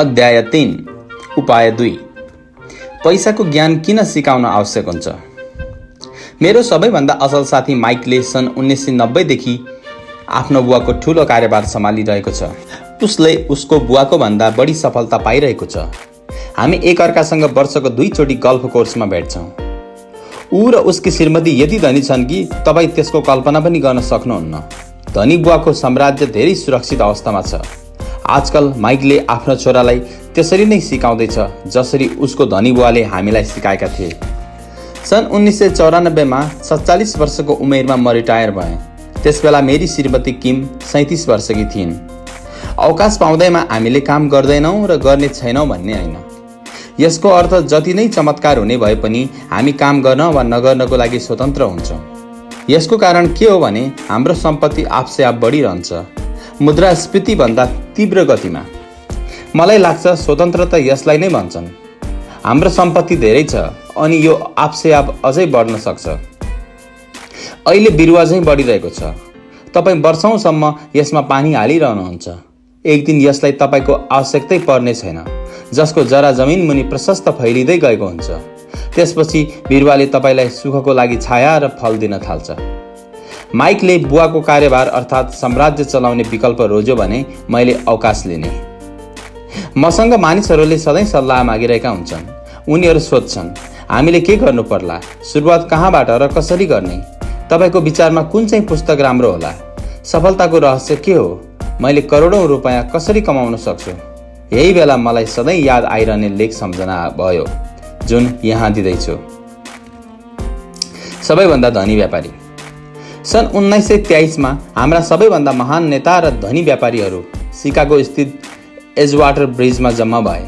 अध्याय 3 उपाय 2 पैसाको ज्ञान किन सिकाउन आवश्यक हुन्छ। मेरो सबैभन्दा असल साथी माइकले सन् 1990 देखि आफ्नो बुवाको ठूलो कार्यभार सम्हालिरहेको छ। उसले उसको बुवाको भन्दा बढी सफलता पाइरहेको छ। हामी एकअर्कासँग वर्षको 2 चोटि गल्फ कोर्समा भेट्छौँ। ऊ र उसकी श्रीमती यति धनी छन् कि तपाईँ त्यसको कल्पना पनि गर्न सक्नुहुन्न। धनी बुवाको साम्राज्य धेरै सुरक्षित अवस्थामा छ। आजकल माइकले आफ्नो छोरालाई त्यसरी नै सिकाउँदैछ जसरी उसको धनी बुवाले हामीलाई सिकाएका थिए। सन् 1994 मा 47 वर्षको उमेरमा म रिटायर भएँ। त्यसबेला मेरी श्रीमती किम 37 वर्षकी थिइन्। अवकाश पाउँदैमा हामीले काम गर्दैनौँ र गर्ने छैनौँ भन्ने होइन। यसको अर्थ जति नै चमत्कार हुने भए पनि हामी काम गर्न वा नगर्नको लागि स्वतन्त्र हुन्छौँ। यसको कारण के हो भने हाम्रो सम्पत्ति आफसे आफ बढिरहन्छ, मुद्रास्फीति भन्दा तीव्र गतिमा। मलाई लाग्छ स्वतन्त्रता यसलाई नै भन्छन्। हाम्रो सम्पत्ति धेरै छ अनि यो आफसे आफ अझै बढ्न सक्छ। अहिले बिरुवा चाहिँ बढिरहेको छ। तपाईँ वर्षौंसम्म यसमा पानी हालिरहनुहुन्छ। एक दिन यसलाई तपाईँको आवश्यकतै पर्ने छैन, जसको जरा जमिन मुनि प्रशस्त फैलिँदै गएको हुन्छ। त्यसपछि बिरुवाले तपाईँलाई सुखको लागि छाया र फल दिन थाल्छ। माइकले बुवाको कार्यभार अर्थात् साम्राज्य चलाउने विकल्प रोज्यो भने मैले अवकाश लिने। मसँग मानिसहरूले सधैँ सल्लाह मागिरहेका हुन्छन्। उनीहरू सोध्छन् हामीले के गर्नु पर्ला, सुरुवात कहाँबाट र कसरी गर्ने, तपाईँको विचारमा कुन चाहिँ पुस्तक राम्रो होला, सफलताको रहस्य के हो, मैले करोडौं रुपैयाँ कसरी कमाउन सक्छु। यही बेला मलाई सधैँ याद आइरहने लेख सम्झना भयो जुन यहाँ दिँदैछु। सबैभन्दा धनी व्यापारी। सन् 1923 मा हाम्रा सबैभन्दा महान नेता र धनी व्यापारीहरू सिकागो स्थित एजवाटर ब्रिजमा जम्मा भए।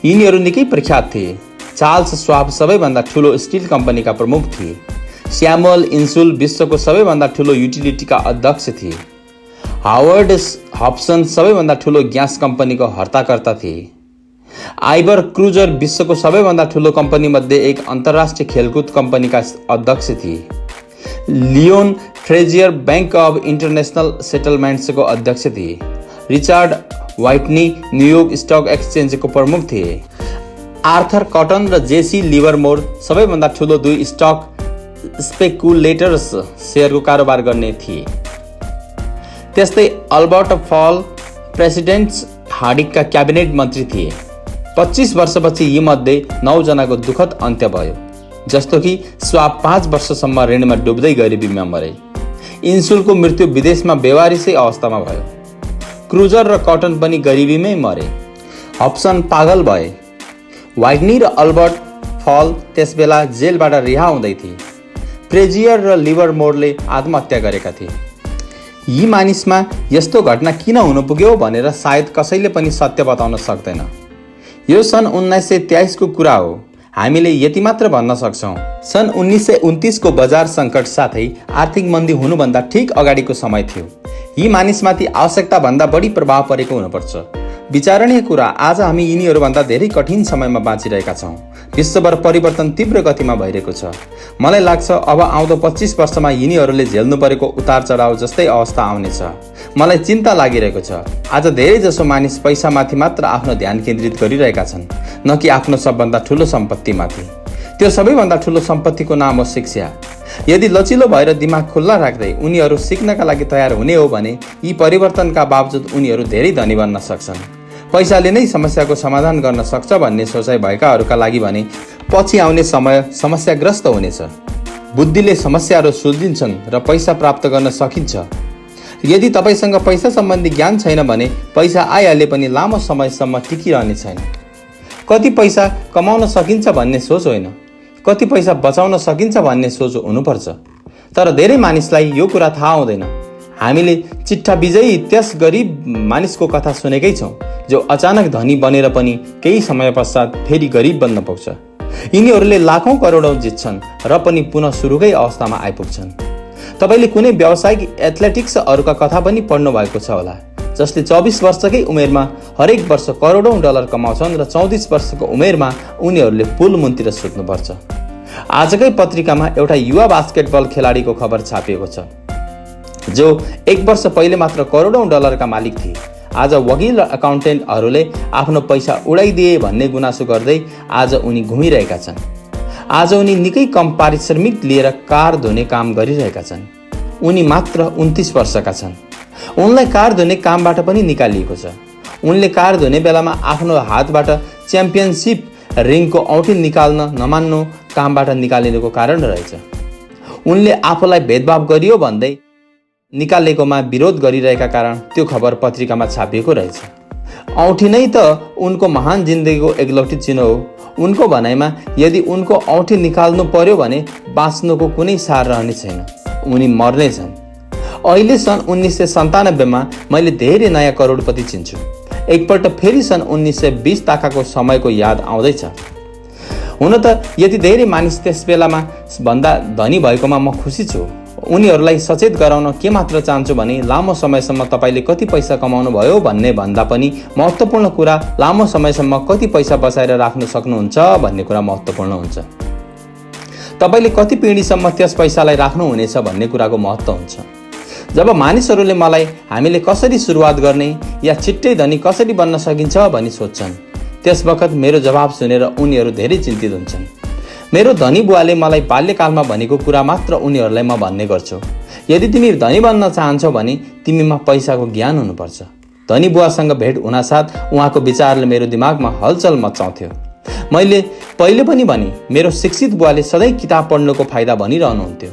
यिनीहरू निकै प्रख्यात थिए। चार्ल्स स्वाब सबैभन्दा ठूलो स्टिल कम्पनीका प्रमुख थिए। स्यामुअल इन्सुल विश्वको सबैभन्दा ठूलो युटिलिटीका अध्यक्ष थिए। हावर्ड हब्सन सबैभन्दा ठूलो ग्यास कम्पनीको हर्ताकर्ता थिए। आइभर क्रुजर विश्वको सबैभन्दा ठूलो कम्पनीमध्ये एक अन्तर्राष्ट्रिय खेलकुद कम्पनीका अध्यक्ष थिए। Leon Frazier bank of international सेटलमेन्ट्सको अध्यक्ष थिए। रिचार्ड व्हाइटनी न्युयोर्क स्टक एक्सचेन्जको प्रमुख थिए। आर्थर कटन र जेसी लिभरमोर सबैभन्दा ठूलो 2 स्टक स्पेकुलेटर्स सेयरको कारोबार गर्ने थिए। त्यस्तै अल्बर्ट फल प्रेसिडेन्ट्स हार्डिकका क्याबिनेट मन्त्री थिए। 25 वर्षपछि यीमध्ये 9 जनाको दुःखद अन्त्य भयो, जस्तो कि स्वाब 5 वर्षसम्म ऋणमा डुब्दै गरिबीमा मरे। इन्सुलको मृत्यु विदेशमा बेवारिसै अवस्थामा भयो। क्रुजर र कटन पनि गरिबीमै मरे। हब्सन पागल भए। व्हाइटनी र अल्बर्ट फल त्यसबेला जेलबाट रिहा हुँदै थिए। फ्रेजियर र लिभरमोरले आत्महत्या गरेका थिए। यी मानिसमा यस्तो घटना किन हुन पुग्यो भनेर सायद कसैले पनि सत्य बताउन सक्दैन। यो सन् 1923 को कुरा हो। हामीले यति मात्र भन्न सक्छौँ, सन् 1929 को बजार सङ्कट साथै आर्थिक मन्दी हुनुभन्दा ठिक अगाडिको समय थियो। यी मानिसमाथि आवश्यकता भन्दा बढी प्रभाव परेको हुनुपर्छ। विचारणीय कुरा, आज हामी यिनीहरूभन्दा धेरै कठिन समयमा बाँचिरहेका छौँ। विश्वभर परिवर्तन तीव्र गतिमा भइरहेको छ। मलाई लाग्छ अब आउँदो 25 वर्षमा यिनीहरूले झेल्नु परेको उतार चढाव जस्तै अवस्था आउनेछ। मलाई चिन्ता लागिरहेको छ। आज धेरै जसो मानिस पैसामाथि मात्र आफ्नो ध्यान केन्द्रित गरिरहेका छन्, न कि आफ्नो सबभन्दा ठूलो सम्पत्तिमाथि। त्यो सबैभन्दा ठूलो सम्पत्तिको नाम हो शिक्षा। यदि लचिलो भएर दिमाग खुल्ला राख्दै उनीहरू सिक्नका लागि तयार हुने हो भने यी परिवर्तनका बावजुद उनीहरू धेरै धनी बन्न सक्छन्। पैसाले नै समस्याको समाधान गर्न सक्छ भन्ने सोचाइ भएकाहरूका लागि भने पछि आउने समय समस्याग्रस्त हुनेछ। बुद्धिले समस्याहरू सुल्झिन्छन् र पैसा प्राप्त गर्न सकिन्छ। यदि तपाईसँग पैसा सम्बन्धी ज्ञान छैन भने पैसा आइहाले पनि लामो समयसम्म टिकिरहने छैन। कति पैसा कमाउन सकिन्छ भन्ने सोच होइन, कति पैसा बचाउन सकिन्छ भन्ने सोच हुनुपर्छ। तर धेरै मानिसलाई यो कुरा थाहा हुँदैन। हामीले चिट्ठा विजयी त्यस गरिब मानिसको कथा सुनेकै छौँ जो अचानक धनी बनेर पनि केही समय पश्चात फेरि गरिब बन्न पुग्छ। यिनीहरूले लाखौं करोडौं जित्छन् र पनि पुनः सुरुकै अवस्थामा आइपुग्छन्। तपाईँले कुनै व्यावसायिक एथलेटिक्सहरूका कथा पनि पढ्नु भएको छ होला, जसले 24 वर्षकै उमेरमा हरेक वर्ष करोडौं डलर कमाउँछन् र 34 वर्षको उमेरमा उनीहरूले पुल मुनतिर सुत्नुपर्छ। आजकै पत्रिकामा एउटा युवा बास्केटबल खेलाडीको खबर छापिएको छ जो 1 वर्ष पहिले मात्र करोडौं डलरका मालिक थिए। आज वकिल र अकाउन्टेन्टहरूले आफ्नो पैसा उडाइदिए भन्ने गुनासो गर्दै आज उनी घुमिरहेका छन्। आज उनी निकै कम पारिश्रमिक लिएर कार धुने काम गरिरहेका छन्। उनी मात्र 29 वर्षका छन्। उनलाई कार धुने कामबाट पनि निकालिएको छ। उनले कार धुने बेलामा आफ्नो हातबाट च्याम्पियनसिप रिङको औँठी निकाल्न नमान्नु कामबाट निकालिनुको कारण रहेछ। उनले आफूलाई भेदभाव गरियो भन्दै निकालेकोमा विरोध गरिरहेका कारण त्यो खबर पत्रिकामा छापिएको रहेछ। औँठी नै त उनको महान जिन्दगीको एकलौटी चिनो हो। उनको भनाइमा यदि उनको औँठी निकाल्नु पर्यो भने बाँच्नुको कुनै सार रहने छैन, उनी मर्ने छन्। अहिले सन् 1997मा मैले धेरै नयाँ करोडपति चिन्छु। एकपल्ट फेरि सन् 1920 ताकाको समयको याद आउँदैछ। हुन त यति धेरै मानिस त्यस बेलामा भन्दा धनी भएकोमा म खुसी छु। उनीहरूलाई सचेत गराउन के मात्र चाहन्छु भने लामो समयसम्म तपाईँले कति पैसा कमाउनु भयो भन्ने भन्दा पनि महत्त्वपूर्ण कुरा लामो समयसम्म कति पैसा बचाएर राख्न सक्नुहुन्छ भन्ने कुरा महत्त्वपूर्ण हुन्छ। तपाईँले कति पिँढीसम्म त्यस पैसालाई राख्नुहुनेछ भन्ने कुराको महत्त्व हुन्छ। जब मानिसहरूले मलाई हामीले कसरी सुरुवात गर्ने या छिट्टै धनी कसरी बन्न सकिन्छ भनी सोध्छन्, त्यस बखत मेरो जवाब सुनेर उनीहरू धेरै चिन्तित हुन्छन्। मेरो धनी बुवाले मलाई बाल्यकालमा भनेको कुरा मात्र उनीहरूलाई म भन्ने गर्छु। यदि तिमी धनी बन्न चाहन्छौ भने तिमीमा पैसाको ज्ञान हुनुपर्छ। धनी बुवासँग भेट हुनासाथ उहाँको विचारले मेरो दिमागमा हलचल मचाउँथ्यो। मैले पहिले पनि भने मेरो शिक्षित बुवाले सधैँ किताब पढ्नुको फाइदा भनिरहनुहुन्थ्यो।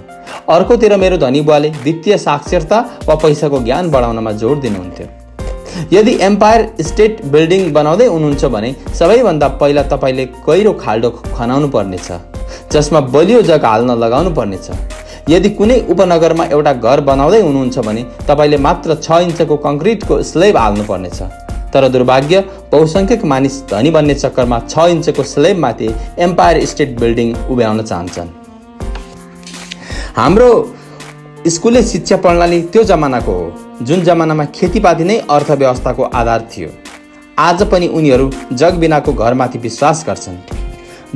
अर्कोतिर मेरो धनी बुवाले वित्तीय साक्षरता वा पैसाको ज्ञान बढाउनमा जोड दिनुहुन्थ्यो। यदि एम्पायर स्टेट बिल्डिङ बनाउँदै हुनुहुन्छ भने सबैभन्दा पहिला तपाईँले गहिरो खाल्डो खनाउनु पर्नेछ, जसमा बलियो जग हाल्न लगाउनु पर्नेछ। यदि कुनै उपनगरमा एउटा घर बनाउँदै हुनुहुन्छ भने तपाईँले मात्र 6 इन्चको कङ्क्रिटको स्लेब हाल्नु पर्नेछ। तर दुर्भाग्य, बहुसङ्ख्यक मानिस धनी बन्ने चक्करमा 6 इन्चको स्लेबमाथि एम्पायर स्टेट बिल्डिङ उभ्याउन चाहन्छन्। हाम्रो स्कुले शिक्षा प्रणाली त्यो जमानाको हो जुन जमानामा खेतीपाती नै अर्थव्यवस्थाको आधार थियो। आज पनि उनीहरू जग बिनाको घरमाथि विश्वास गर्छन्।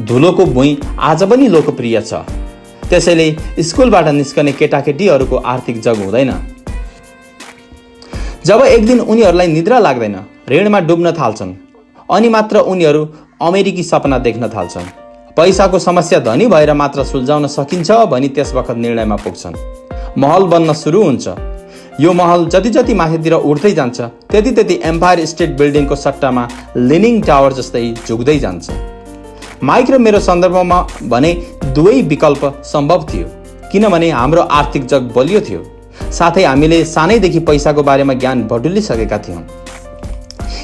धुलोको भुइँ आज पनि लोकप्रिय छ। त्यसैले स्कुलबाट निस्कने केटाकेटीहरूको आर्थिक जग हुँदैन। जब एक दिन उनीहरूलाई निद्रा लाग्दैन, ऋणमा डुब्न थाल्छन्, अनि मात्र उनीहरू अमेरिकी सपना देख्न थाल्छन्। पैसाको समस्या धनी भएर मात्र सुल्झाउन सकिन्छ भनी त्यस बखत निर्णयमा पुग्छन्। महल बन्न सुरु हुन्छ। यो महल जति जति माथितिर उठ्दै जान्छ त्यति त्यति एम्पायर स्टेट बिल्डिङको सट्टामा लिनिङ टावर जस्तै झुक्दै जान्छ। माइक र मेरो सन्दर्भमा भने दुवै विकल्प सम्भव थियो, किनभने हाम्रो आर्थिक जग बलियो थियो। साथै हामीले सानैदेखि पैसाको बारेमा ज्ञान बटुलिसकेका थियौँ।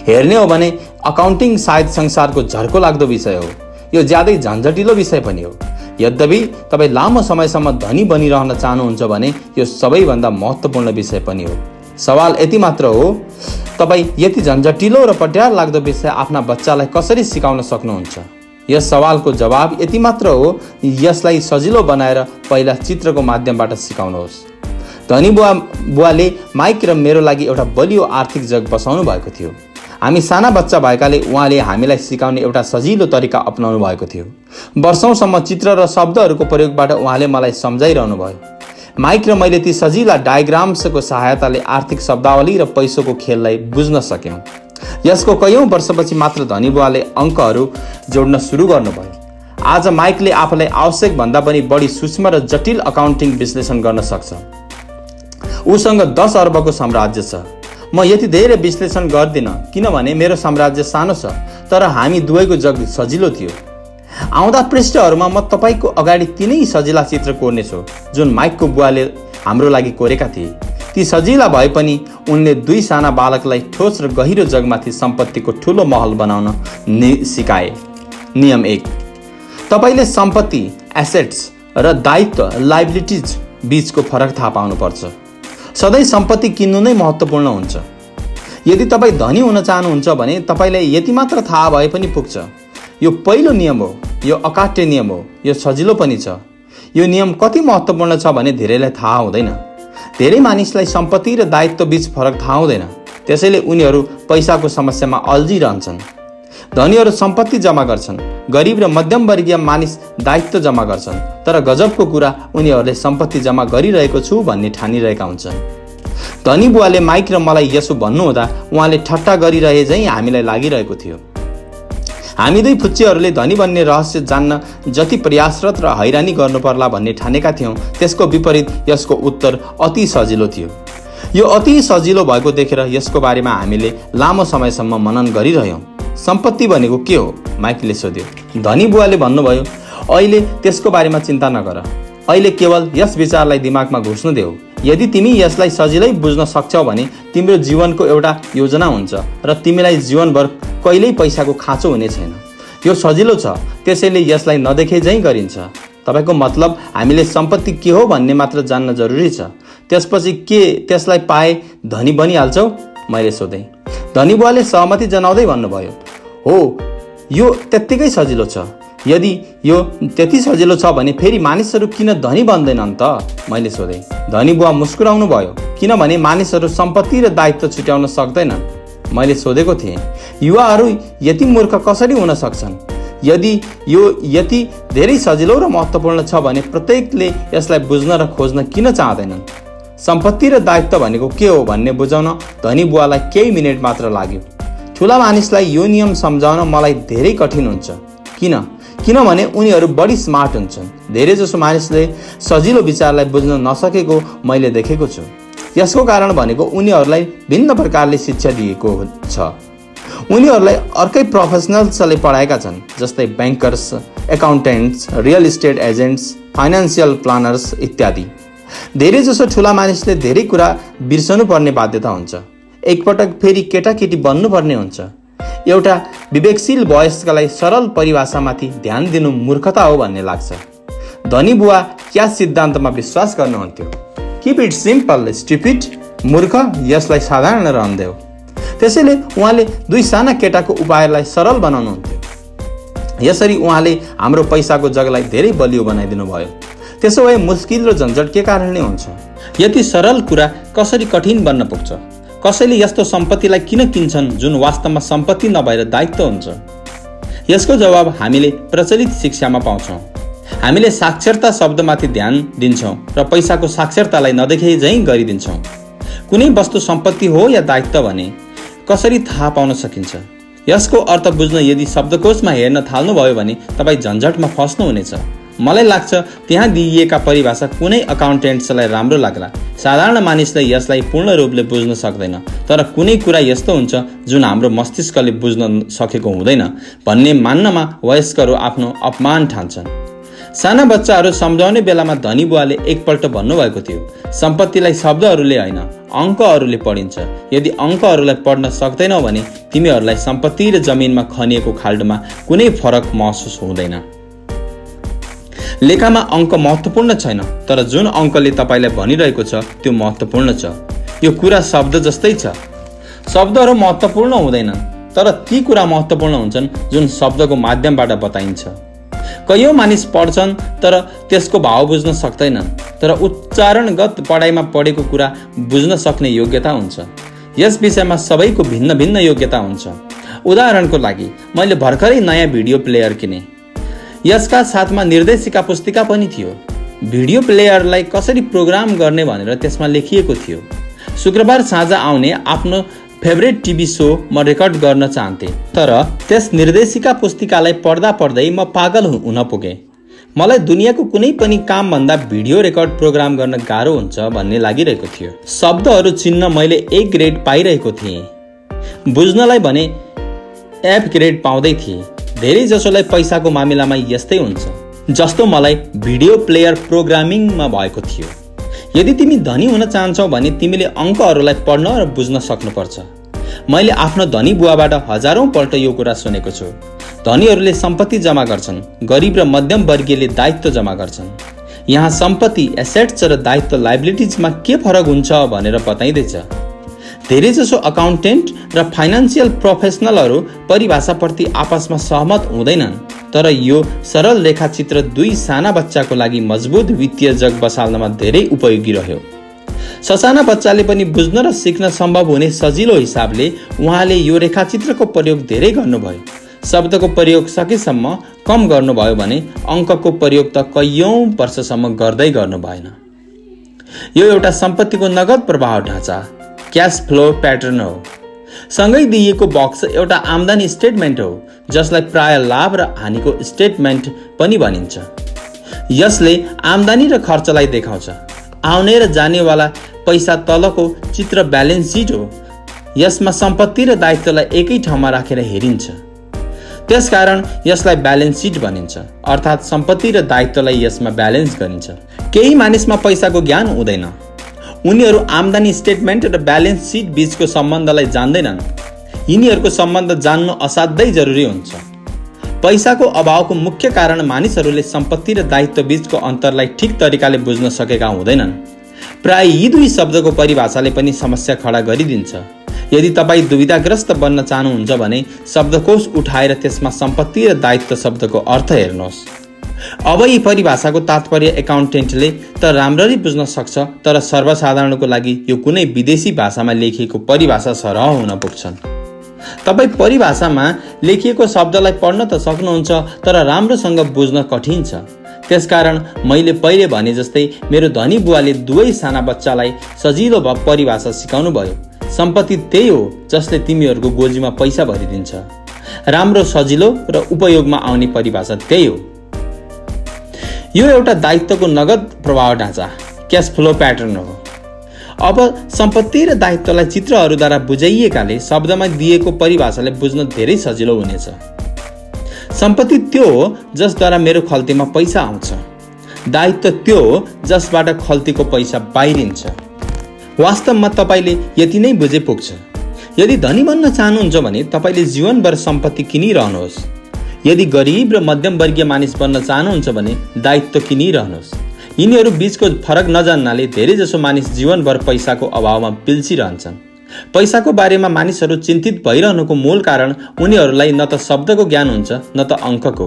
हेर्ने हो भने अकाउन्टिङ सायद संसारको झर्को लाग्दो विषय हो। यो ज्यादै झन्झटिलो विषय पनि हो। यद्यपि तपाईँ लामो समयसम्म धनी बनिरहन चाहनुहुन्छ भने यो सबैभन्दा महत्त्वपूर्ण विषय पनि हो। सवाल यति मात्र हो, तपाईँ यति झन्झटिलो र पट्यार लाग्दो विषय आफ्ना बच्चालाई कसरी सिकाउन सक्नुहुन्छ? यस सवालको जवाब यति मात्र हो, यसलाई सजिलो बनाएर पहिला चित्रको माध्यमबाट सिकाउनुहोस्। धनी बुवाले माइक र मेरो लागि एउटा बलियो आर्थिक जग बसाउनु भएको थियो। हामी साना बच्चा भएकाले उहाँले हामीलाई सिकाउने एउटा सजिलो तरिका अपनाउनु भएको थियो। वर्षौंसम्म चित्र र शब्दहरूको प्रयोगबाट उहाँले मलाई सम्झाइरहनु भयो। माइक र मैले ती सजिला डायग्राम्सको सहायताले आर्थिक शब्दावली र पैसोको खेललाई बुझ्न सक्यौँ। यसको कयौं वर्षपछि मात्र धनी बुवाले अङ्कहरू जोड्न सुरु गर्नुभयो। आज माइकले आफूलाई आवश्यक भन्दा पनि बढी सूक्ष्म र जटिल अकाउन्टिङ विश्लेषण गर्न सक्छ। उसँग 10 अर्बको साम्राज्य छ। म यति धेरै विश्लेषण गर्दिनँ किनभने मेरो साम्राज्य सानो छ, तर हामी दुवैको जग सजिलो थियो। आउँदा पृष्ठहरूमा म तपाईँको अगाडि तिनै सजिला चित्र कोर्नेछु जुन माइकको बुवाले हाम्रो लागि कोरेका थिए। ती सजिला भए पनि उनले 2 साना बालकलाई ठोस र गहिरो जगमाथि सम्पत्तिको ठुलो महल बनाउन सिकाए। नियम 1, तपाईँले सम्पत्ति एसेट्स र दायित्व लाइबिलिटिज बीचको फरक थाहा पाउनुपर्छ। सधैँ सम्पत्ति किन्नु नै महत्त्वपूर्ण हुन्छ। यदि तपाईँ धनी हुन चाहनुहुन्छ भने तपाईँलाई यति मात्र थाहा भए पनि पुग्छ। यो पहिलो नियम हो। यो अकाट्य नियम हो। यो सजिलो पनि छ। यो नियम कति महत्त्वपूर्ण छ भने धेरैलाई थाहा हुँदैन। धेरै मानिसलाई सम्पत्ति र दायित्व बीच फरक थाहा हुँदैन। त्यसैले उनीहरू पैसाको समस्यामा अल्झिरहन्छन्। धनीहरू सम्पत्ति जम्मा गर्छन्, गरिब र मध्यमवर्गीय मानिस दायित्व जम्मा गर्छन्। तर गजबको कुरा, उनीहरूले सम्पत्ति जम्मा गरिरहेको छु भन्ने ठानिरहेका हुन्छन्। धनी बुवाले माइक र मलाई यसो भन्नुहुँदा उहाँले ठट्टा गरिरहे झैँ हामीलाई लागिरहेको थियो। हामी दुई फुच्चेहरूले धनी बन्ने रहस्य जान्न जति प्रयासरत र हैरानी गर्नुपर्ला भन्ने ठानेका थियौँ, त्यसको विपरीत यसको उत्तर अति सजिलो थियो। यो अति सजिलो भएको देखेर यसको बारेमा हामीले लामो समयसम्म मनन गरिरह्यौँ। सम्पत्ति भनेको के हो? माइकले सोध्यो। धनी बुवाले भन्नुभयो, अहिले त्यसको बारेमा चिन्ता नगर। अहिले केवल यस विचारलाई दिमागमा घुस्नु देऊ। यदि तिमी यसलाई सजिलै बुझ्न सक्छौ भने तिम्रो जीवनको एउटा योजना हुन्छ र तिमीलाई जीवनभर कहिल्यै पैसाको खाँचो हुने छैन। यो सजिलो छ, त्यसैले यसलाई नदेखे झैँ गरिन्छ। तपाईँको मतलब हामीले सम्पत्ति के हो भन्ने मात्र जान्न जरुरी छ, त्यसपछि के त्यसलाई पाए धनी बनिहाल्छौ? मैले सोधेँ। धनी बुवाले सहमति जनाउँदै भन्नुभयो, हो, यो त्यत्तिकै सजिलो छ। यदि यो त्यति सजिलो छ भने फेरि मानिसहरू किन धनी बन्दैनन् त? मैले सोधेँ। धनी बुवा मुस्कुराउनु भयो, किनभने मानिसहरू सम्पत्ति र दायित्व छुट्याउन सक्दैनन्। मैले सोधेको थिएँ, युवाहरू यति मूर्ख कसरी हुन सक्छन्? यदि यो यति धेरै सजिलो र महत्त्वपूर्ण छ भने प्रत्येकले यसलाई बुझ्न र खोज्न किन चाहँदैनन्? सम्पत्ति र दायित्व भनेको के हो भन्ने बुझाउन धनी बुवालाई केही मिनेट मात्र लाग्यो। ठुला मानिसलाई यो नियम सम्झाउन मलाई धेरै कठिन हुन्छ। किनभने उनीहरू बढी स्मार्ट हुन्छन्। धेरैजसो मानिसले सजिलो विचारलाई बुझ्न नसकेको मैले देखेको छु। यसको कारण भनेको उनीहरूलाई भिन्न प्रकारले शिक्षा दिएको छ। उनीहरूलाई अर्कै प्रोफेसनल्सले पढाएका छन्, जस्तै bankers, accountants, real estate agents, financial planners इत्यादि। धेरैजसो ठुला मानिसले धेरै कुरा बिर्सनु पर्ने बाध्यता हुन्छ। एकपटक फेरि केटाकेटी बन्नुपर्ने हुन्छ। एउटा विवेकशील वयस्कलाई सरल परिभाषामाथि ध्यान दिनु मूर्खता हो भन्ने लाग्छ। धनी बुवा क्या सिद्धान्तमा विश्वास गर्नुहुन्थ्यो? Keep it simple stupid. मूर्ख, यसलाई साधारण रहन देऊ। त्यसैले उहाँले दुई साना केटाको उपायलाई सरल बनाउनुहुन्थ्यो। यसरी उहाँले हाम्रो पैसाको जगलाई धेरै बलियो बनाइदिनु भयो। त्यसो भए मुस्किल र झन्झट के कारणले हुन्छ? यति सरल कुरा कसरी कठिन बन्न पुग्छ? कसैले यस्तो सम्पत्तिलाई किन किन्छन् जुन वास्तवमा सम्पत्ति नभएर दायित्व हुन्छ? यसको जवाब हामीले प्रचलित शिक्षामा पाउँछौँ। हामीले साक्षरता शब्दमाथि ध्यान दिन्छौँ र पैसाको साक्षरतालाई नदेखे झैँ गरिदिन्छौँ। कुनै वस्तु सम्पत्ति हो या दायित्व भने कसरी थाहा पाउन सकिन्छ? यसको अर्थ बुझ्न यदि शब्दकोशमा हेर्न थाल्नुभयो भने तपाईँ झन्झटमा फस्नुहुनेछ। मलाई लाग्छ त्यहाँ दिइएका परिभाषा कुनै अकाउन्टेन्ट्सलाई राम्रो लाग्ला। साधारण मानिसले यसलाई पूर्ण रूपले बुझ्न सक्दैन, तर कुनै कुरा यस्तो हुन्छ जुन हाम्रो मस्तिष्कले बुझ्न सकेको हुँदैन भन्ने मान्नमा वयस्कहरू आफ्नो अपमान ठान्छन्। साना बच्चाहरू सम्झाउने बेलामा धनी बुवाले एकपल्ट भन्नुभएको थियो, सम्पत्तिलाई शब्दहरूले होइन अङ्कहरूले पढिन्छ। यदि अङ्कहरूलाई पढ्न सक्दैनौ भने तिमीहरूलाई सम्पत्ति र जमिनमा खनिएको खाल्डोमा कुनै फरक महसुस हुँदैन। लेखामा अङ्क महत्त्वपूर्ण छैन, तर जुन अङ्कले तपाईँलाई भनिरहेको छ त्यो महत्त्वपूर्ण छ। यो कुरा शब्द जस्तै छ। शब्दहरू महत्त्वपूर्ण हुँदैनन्, तर ती कुरा महत्त्वपूर्ण हुन्छन् जुन शब्दको माध्यमबाट बताइन्छ। कयौँ मानिस पढ्छन् तर त्यसको भाव बुझ्न सक्दैनन्, तर उच्चारणगत पढाइमा पढेको कुरा बुझ्न सक्ने योग्यता हुन्छ। यस विषयमा सबैको भिन्न भिन्न योग्यता हुन्छ। उदाहरणको लागि मैले भर्खरै नयाँ भिडियो प्लेयर किने। यसका साथमा निर्देशिका पुस्तिका पनि थियो। भिडियो प्लेयरलाई कसरी प्रोग्राम गर्ने भनेर त्यसमा लेखिएको थियो। शुक्रबार साँझ आउने आफ्नो फेभरेट टिभी सो म रेकर्ड गर्न चाहन्थेँ, तर त्यस निर्देशिका पुस्तिकालाई पढ्दा पढ्दै म पागल हुन पुगेँ। मलाई दुनियाँको कुनै पनि कामभन्दा भिडियो रेकर्ड प्रोग्राम गर्न गाह्रो हुन्छ भन्ने लागिरहेको थियो। शब्दहरू चिन्न मैले A ग्रेड पाइरहेको थिएँ, बुझ्नलाई भने F ग्रेड पाउँदै थिएँ। धेरै जसोलाई पैसाको मामिलामा यस्तै हुन्छ जस्तो मलाई भिडियो प्लेयर प्रोग्रामिङमा भएको थियो। यदि तिमी धनी हुन चाहन्छौ भने तिमीले अङ्कहरूलाई पढ्न र बुझ्न सक्नुपर्छ। मैले आफ्नो धनी बुवाबाट हजारौं पल्ट यो कुरा सुनेको छु। धनीहरूले सम्पत्ति जम्मा गर्छन्, गरिब र मध्यम वर्गीयले दायित्व जम्मा गर्छन्। यहाँ सम्पत्ति एसेट्स र दायित्व लाइबिलिटिजमा के फरक हुन्छ भनेर बताइँदैछ। धेरैजसो अकाउन्टेन्ट र फाइनेन्सियल प्रोफेसनलहरू परिभाषाप्रति आपसमा सहमत हुँदैनन्, तर यो सरल रेखाचित्र दुई साना बच्चाको लागि मजबुत वित्तीय जग बसाल्नमा धेरै उपयोगी रह्यो। ससाना बच्चाले पनि बुझ्न र सिक्न सम्भव हुने सजिलो हिसाबले उहाँले यो रेखाचित्रको प्रयोग धेरै गर्नुभयो। शब्दको प्रयोग सकेसम्म कम गर्नुभयो भने अङ्कको प्रयोग त कैयौं वर्षसम्म गर्दै गर्नु भएन। यो एउटा सम्पत्तिको नगद प्रवाह ढाँचा क्यास फ्लो प्याटर्न हो। सँगै दिइएको बक्स एउटा आम्दानी स्टेटमेन्ट हो, जसलाई प्राय लाभ र हानिको स्टेटमेन्ट पनि भनिन्छ। यसले आम्दानी र खर्चलाई देखाउँछ। आउने र जानेवाला पैसा तलको चित्र ब्यालेन्स सिट हो। यसमा सम्पत्ति र दायित्वलाई एकै ठाउँमा राखेर हेरिन्छ। त्यसकारण यसलाई ब्यालेन्स सिट भनिन्छ, अर्थात् सम्पत्ति र दायित्वलाई यसमा ब्यालेन्स गरिन्छ। केही मानिसमा पैसाको ज्ञान हुँदैन। उनीहरू आम्दानी स्टेटमेन्ट र ब्यालेन्स सिट बीचको सम्बन्धलाई जान्दैनन्। यिनीहरूको सम्बन्ध जान्नु असाध्यै जरुरी हुन्छ। पैसाको अभावको मुख्य कारण मानिसहरूले सम्पत्ति र दायित्व बीचको अन्तरलाई ठिक तरिकाले बुझ्न सकेका हुँदैनन्। प्राय यी दुई शब्दको परिभाषाले पनि समस्या खडा गरिदिन्छ। यदि तपाईँ दुविधाग्रस्त बन्न चाहनुहुन्छ भने शब्दकोश उठाएर त्यसमा सम्पत्ति र दायित्व शब्दको अर्थ हेर्नुहोस्। अब यी परिभाषाको तात्पर्य एकाउन्टेन्टले त राम्ररी बुझ्न सक्छ, तर सर्वसाधारणको लागि यो कुनै विदेशी भाषामा लेखिएको परिभाषा सरह हुन पुग्छन्। तपाईँ परिभाषामा लेखिएको शब्दलाई पढ्न त सक्नुहुन्छ, तर राम्रोसँग बुझ्न कठिन छ। त्यसकारण मैले पहिले भने जस्तै मेरो धनी बुवाले दुवै साना बच्चालाई सजिलो परिभाषा सिकाउनु भयो। सम्पत्ति त्यही हो जसले तिमीहरूको गोजीमा पैसा भरिदिन्छ। राम्रो, सजिलो र उपयोगमा आउने परिभाषा त्यही हो। यो एउटा दायित्वको नगद प्रवाह ढाँचा, क्यास फ्लो प्याटर्न हो। अब सम्पत्ति र दायित्वलाई चित्रहरूद्वारा बुझाइएकाले शब्दमा दिएको परिभाषाले बुझ्न धेरै सजिलो हुनेछ। सम्पत्ति त्यो हो जसद्वारा मेरो खल्तीमा पैसा आउँछ। दायित्व त्यो हो जसबाट खल्तीको पैसा बाहिरिन्छ। वास्तवमा तपाईँले यति नै बुझे पुग्छ। यदि धनी बन्न चाहनुहुन्छ भने तपाईँले जीवनभर सम्पत्ति किनिरहनुहोस्। यदि गरिब र मध्यमवर्गीय मानिस बन्न चाहनुहुन्छ भने दायित्व किनिरहनुहोस्। यिनीहरू बीचको फरक नजान्नाले धेरैजसो मानिस जीवनभर पैसाको अभावमा पिल्सिरहन्छन्। पैसाको बारेमा मानिसहरू चिन्तित भइरहनुको मूल कारण उनीहरूलाई न त शब्दको ज्ञान हुन्छ न त अङ्कको।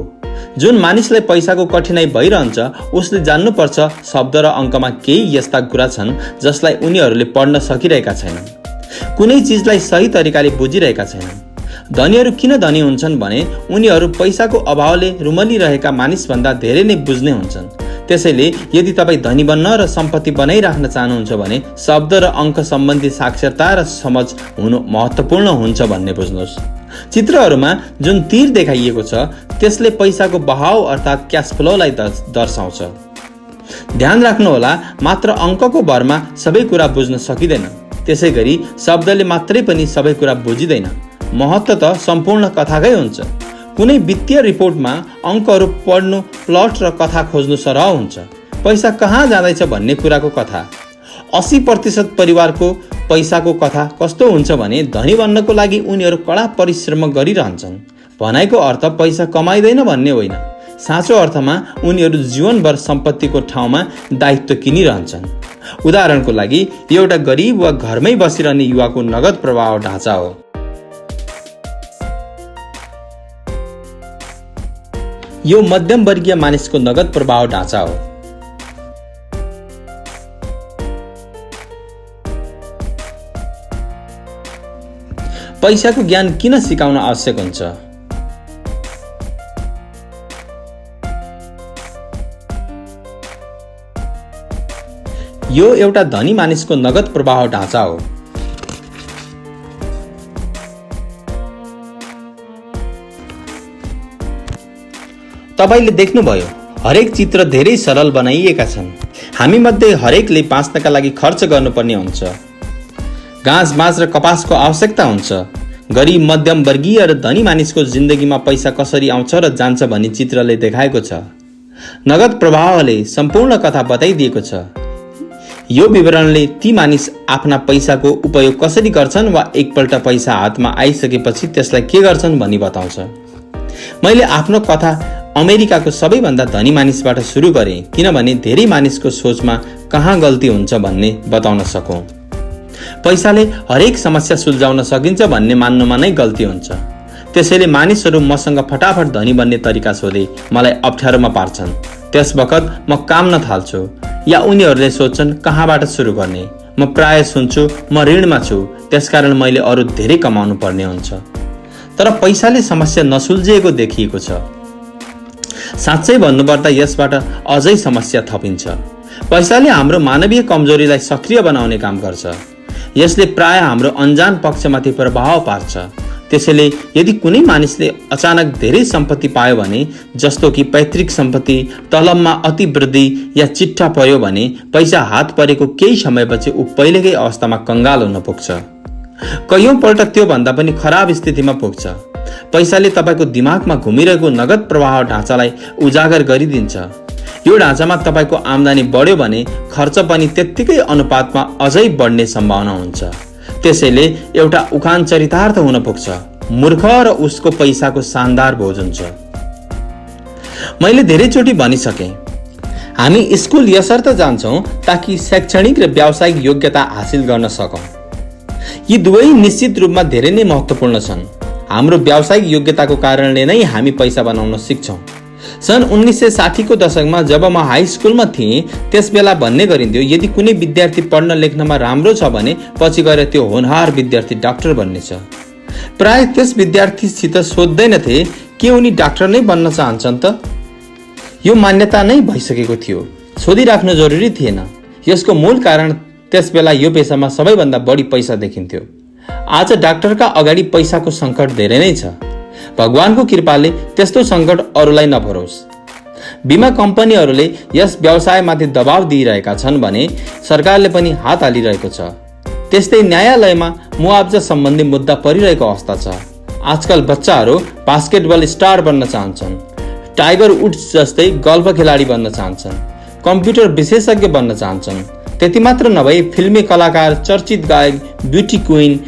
जुन मानिसलाई पैसाको कठिनाइ भइरहन्छ उसले जान्नुपर्छ शब्द र अङ्कमा केही यस्ता कुरा छन् जसलाई उनीहरूले पढ्न सकिरहेका छैनन्, कुनै चिजलाई सही तरिकाले बुझिरहेका छैनन्। धनीहरू किन धनी हुन्छन् भने उनीहरू पैसाको अभावले रुमलिरहेका मानिसभन्दा धेरै नै बुझ्ने हुन्छन्। त्यसैले यदि तपाईँ धनी बन्न र सम्पत्ति बनाइराख्न चाहनुहुन्छ भने शब्द र अङ्क सम्बन्धी साक्षरता र समझ हुनु महत्त्वपूर्ण हुन्छ भन्ने बुझ्नुहोस्। चित्रहरूमा जुन तीर देखाइएको छ त्यसले पैसाको बहाव अर्थात् क्यास फ्लोलाई दर्शाउँछ। ध्यान राख्नुहोला, मात्र अङ्कको भरमा सबै कुरा बुझ्न सकिँदैन। त्यसैगरी शब्दले मात्रै पनि सबै कुरा बुझिँदैन। महत्त्व त सम्पूर्ण कथाकै हुन्छ। कुनै वित्तीय रिपोर्टमा अङ्कहरू पढ्नु प्लट र कथा खोज्नु सरह हुन्छ। पैसा कहाँ जाँदैछ भन्ने कुराको कथा। 80% परिवारको पैसाको कथा कस्तो हुन्छ भने धनी बन्नको लागि उनीहरू कडा परिश्रम गरिरहन्छन्। भनाइको अर्थ पैसा कमाइँदैन भन्ने होइन। साँचो अर्थमा उनीहरू जीवनभर सम्पत्तिको ठाउँमा दायित्व किनिरहन्छन्। उदाहरणको लागि यो एउटा गरिब वा घरमै बसिरहने युवाको नगद प्रवाह ढाँचा हो। यो मध्यमवर्गीय मानिसको नगद प्रवाह ढाँचा हो। पैसाको ज्ञान किन सिकाउन आवश्यक हुन्छ? यो एउटा धनी मानिसको नगद प्रवाह ढाँचा हो। तपाईले देख्नुभयो, हरेक चित्र धेरै सरल बनाइएका छन्। हामी मध्ये हरेकले बाँच्नका लागि खर्च गर्नुपर्ने हुन्छ। घाँस बाँस र कपासको आवश्यकता हुन्छ। गरिब, मध्यम वर्गीय र धनी मानिसको जिन्दगीमा पैसा कसरी आउँछ र जान्छ भन्ने चित्रले देखाएको छ। नगद प्रवाहले सम्पूर्ण कथा बताइदिएको छ। यो विवरणले ती मानिस आफ्ना पैसाको उपयोग कसरी गर्छन् वा एकपल्ट पैसा हातमा आइसकेपछि त्यसलाई के गर्छन् भनी बताउँछ। मैले आफ्नो कथा अमेरिकाको सबैभन्दा धनी मानिसबाट सुरु गरेँ, किनभने धेरै मानिसको सोचमा कहाँ गल्ती हुन्छ भन्ने बताउन सकौँ। पैसाले हरेक समस्या सुल्झाउन सकिन्छ भन्ने मान्नुमा नै गल्ती हुन्छ। त्यसैले मानिसहरू मसँग फटाफट धनी बन्ने तरिका सोधे मलाई अप्ठ्यारोमा पार्छन्। त्यस बखत म काम्न थाल्छु या उनीहरूले सोध्छन् कहाँबाट सुरु गर्ने। म प्राय सुन्छु म ऋणमा छु, त्यसकारण मैले अरू धेरै कमाउनु पर्ने हुन्छ। तर पैसाले समस्या नसुल्झिएको देखिएको छ। साँच्चै भन्नुपर्दा यसबाट अझै समस्या थपिन्छ। पैसाले हाम्रो मानवीय कमजोरीलाई सक्रिय बनाउने काम गर्छ। यसले प्राय हाम्रो अन्जान पक्षमाथि प्रभाव पार्छ। त्यसैले यदि कुनै मानिसले अचानक धेरै सम्पत्ति पायो भने, जस्तो कि पैतृक सम्पत्ति, तलबमा अति वृद्धि या चिट्ठा पर्यो भने पैसा हात परेको केही समयपछि ऊ पहिलेकै अवस्थामा कंगाल हुन पुग्छ। कयौं पल्ट त्यो भन्दा पनि खराब स्थितिमा पुग्छ। पैसाले तपाईको दिमागमा घुमिरहेको नगद प्रवाह ढाँचालाई उजागर गरिदिन्छ। यो ढाँचामा तपाईको आम्दानी बढ्यो भने खर्च पनि त्यत्तिकै अनुपातमा अझै बढ्ने सम्भावना हुन्छ। त्यसैले एउटा उखान चरितार्थ हुन पुग्छ, मूर्ख र उसको पैसाको शानदार भोज हुन्छ। मैले धेरैचोटि भनिसकेँ, हामी स्कुल यसर्थ जान्छौँ ताकि शैक्षणिक र व्यावसायिक योग्यता हासिल गर्न सकौँ। यी दुवै निश्चित रूपमा धेरै नै महत्त्वपूर्ण छन्। हाम्रो व्यावसायिक योग्यताको कारणले नै हामी पैसा बनाउन सिक्छौँ। सन् 1960 को दशकमा जब म हाई स्कुलमा थिएँ, त्यस बेला भन्ने गरिन्थ्यो, यदि कुनै विद्यार्थी पढ्न लेख्नमा राम्रो छ भने पछि गएर त्यो होनहार विद्यार्थी डाक्टर बन्नेछ। प्राय त्यस विद्यार्थीसित सोध्दैनथे के उनी डाक्टर नै बन्न चाहन्छन् त? यो मान्यता नै भइसकेको थियो, सोधिराख्नु जरुरी थिएन। यसको मूल कारण त्यस बेला यो पेसामा सबैभन्दा बढी पैसा देखिन्थ्यो। आज डाक्टरका अगाडि पैसाको सङ्कट धेरै नै छ। भगवानको कृपाले त्यस्तो सङ्कट अरूलाई नपरोस्। बीमा कम्पनीहरूले यस व्यवसायमाथि दबाव दिइरहेका छन् भने सरकारले पनि हात हालिरहेको छ। त्यस्तै न्यायालयमा मुआब्जा सम्बन्धी मुद्दा परिरहेको अवस्था छ। आजकल बच्चाहरू बास्केटबल स्टार बन्न चाहन्छन्, टाइगर वुड्स जस्तै गल्फ खेलाडी बन्न चाहन्छन्, कम्प्युटर विशेषज्ञ बन्न चाहन्छन्। त्यति मात्र नभई फिल्मी कलाकार, चर्चित गायक, ब्युटी क्वीन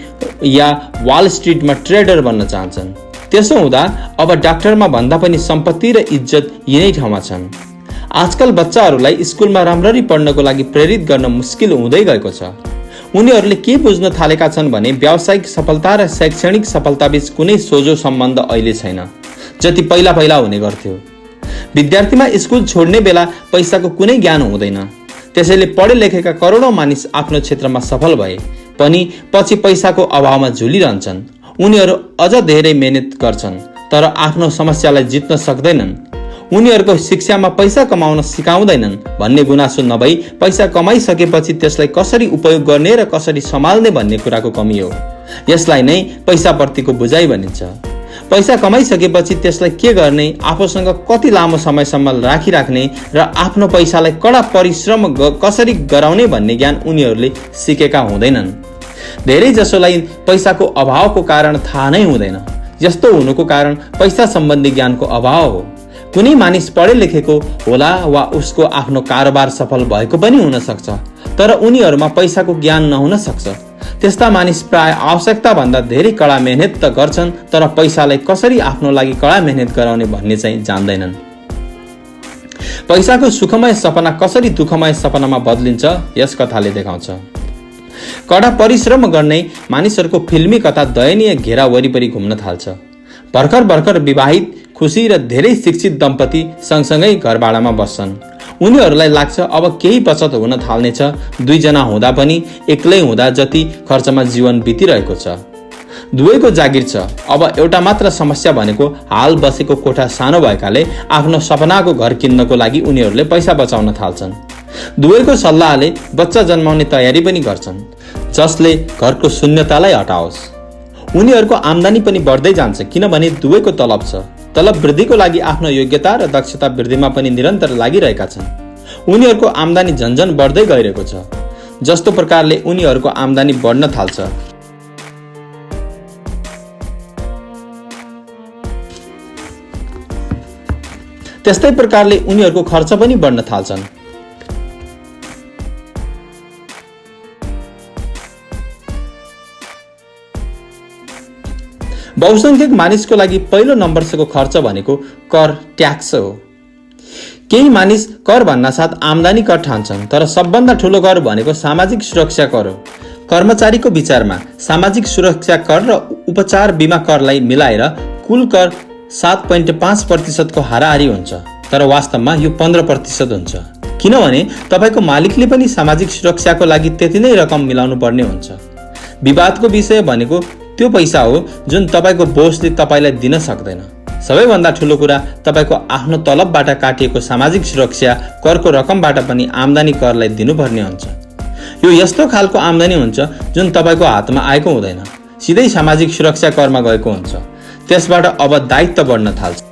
या वाल स्ट्रिटमा ट्रेडर बन्न चाहन्छन्। त्यसो हुँदा अब डाक्टरमा भन्दा पनि सम्पत्ति र इज्जत यिनै ठाउँमा छन्। आजकल बच्चाहरूलाई स्कुलमा राम्ररी पढ्नको लागि प्रेरित गर्न मुस्किल हुँदै गएको छ। उनीहरूले के बुझ्न थालेका छन् भने व्यावसायिक सफलता र शैक्षणिक सफलताबीच कुनै सोझो सम्बन्ध अहिले छैन, जति पहिला पहिला हुने गर्थ्यो। विद्यार्थीमा स्कुल छोड्ने बेला पैसाको कुनै ज्ञान हुँदैन। त्यसैले पढे लेखेका करोडौं मानिस आफ्नो क्षेत्रमा सफल भए पनि पछि पैसाको अभावमा झुलिरहन्छन्। उनीहरू अझ धेरै मेहनत गर्छन् तर आफ्नो समस्यालाई जित्न सक्दैनन्। उनीहरूको शिक्षामा पैसा कमाउन सिकाउँदैनन् भन्ने गुनासो नभई पैसा कमाइसकेपछि त्यसलाई कसरी उपयोग गर्ने र कसरी सम्हाल्ने भन्ने कुराको कमी हो। यसलाई नै पैसाप्रतिको बुझाइ भनिन्छ। पैसा कमाइसकेपछि त्यसलाई के गर्ने, आफूसँग कति लामो समयसम्म राखिराख्ने र आफ्नो पैसालाई कडा परिश्रम कसरी गराउने भन्ने ज्ञान उनीहरूले सिकेका हुँदैनन्। धेरै जसोलाई पैसाको अभावको कारण थाहा नै हुँदैन। यस्तो हुनुको कारण पैसा सम्बन्धी ज्ञानको अभाव हो। कुनै मानिस पढे लेखेको होला वा उसको आफ्नो कारोबार सफल भएको पनि हुन सक्छ, तर उनीहरूमा पैसाको ज्ञान नहुन सक्छ। त्यस्ता मानिस प्राय आवश्यकता भन्दा धेरै कडा मेहनत त गर्छन् तर पैसालाई कसरी आफ्नो लागि कडा मेहनत गराउने भन्ने चाहिँ जान्दैनन्। पैसाको सुखमय सपना कसरी दुःखमय सपनामा बदलिन्छ यस कथाले देखाउँछ। कडा परिश्रम गर्ने मानिसहरूको फिल्मी कथा दयनीय घेरा वरिपरि घुम्न थाल्छ। भर्खर भर्खर विवाहित, खुसी र धेरै शिक्षित दम्पति सँगसँगै घरभाडामा बस्छन्। उनीहरूलाई लाग्छ अब केही बचत हुन थाल्नेछ। 2 जना हुँदा पनि एक्लै हुँदा जति खर्चमा जीवन बितिरहेको छ। दुवैको जागिर छ। अब एउटा मात्र समस्या भनेको हाल बसेको कोठा सानो भएकाले आफ्नो सपनाको घर किन्नको लागि उनीहरूले पैसा बचाउन थाल्छन्। दुवैको सल्लाहले बच्चा जन्माउने तयारी पनि गर्छन्, जसले घरको शून्यतालाई हटाओस्। उनीहरूको आम्दानी पनि बढ्दै जान्छ किनभने दुवैको तलब छ। तलब वृद्धिको लागि आफ्नो योग्यता र दक्षता वृद्धिमा पनि निरन्तर लागिरहेका छन्। उनीहरूको आम्दानी झन्झन बढ्दै गइरहेको छ। जस्तो प्रकारले उनीहरूको आम्दानी बढ्न थाल्छ, त्यस्तै प्रकारले उनीहरूको खर्च पनि बढ्न थाल्छन्। बहुसंख्यक मानिसको लागि पहिलो नम्बरको खर्च भनेको कर, ट्याक्स हो। केही मानिस कर भन्ना साथ आम्दानी कर ठान्छन्, तर सबभन्दा ठूलो कर भनेको सामाजिक सुरक्षा कर हो। कर्मचारीको विचारमा सामाजिक सुरक्षा कर र उपचार बीमा करलाई मिलाएर कुल कर 7.5% को हाराहारी हुन्छ, तर वास्तवमा यो 15% हुन्छ। किनभने तपाईको मालिकले पनि सामाजिक सुरक्षाको लागि त्यति नै रकम मिलाउनु पर्ने हुन्छ। विवादको विषय भनेको त्यो पैसा हो जुन तपाईको बोसले तपाईलाई दिन सक्दैन। सबैभन्दा ठूलो कुरा तपाईको आफ्नो तलबबाट काटिएको सामाजिक सुरक्षा करको रकमबाट पनि आम्दानी करलाई दिनुपर्ने हुन्छ। यो यस्तो खालको आम्दानी हुन्छ जुन तपाईको हातमा आएको हुँदैन, सिधै सामाजिक सुरक्षा करमा गएको हुन्छ। त्यसबाट अब दायित्व बढ्न थाल्छ।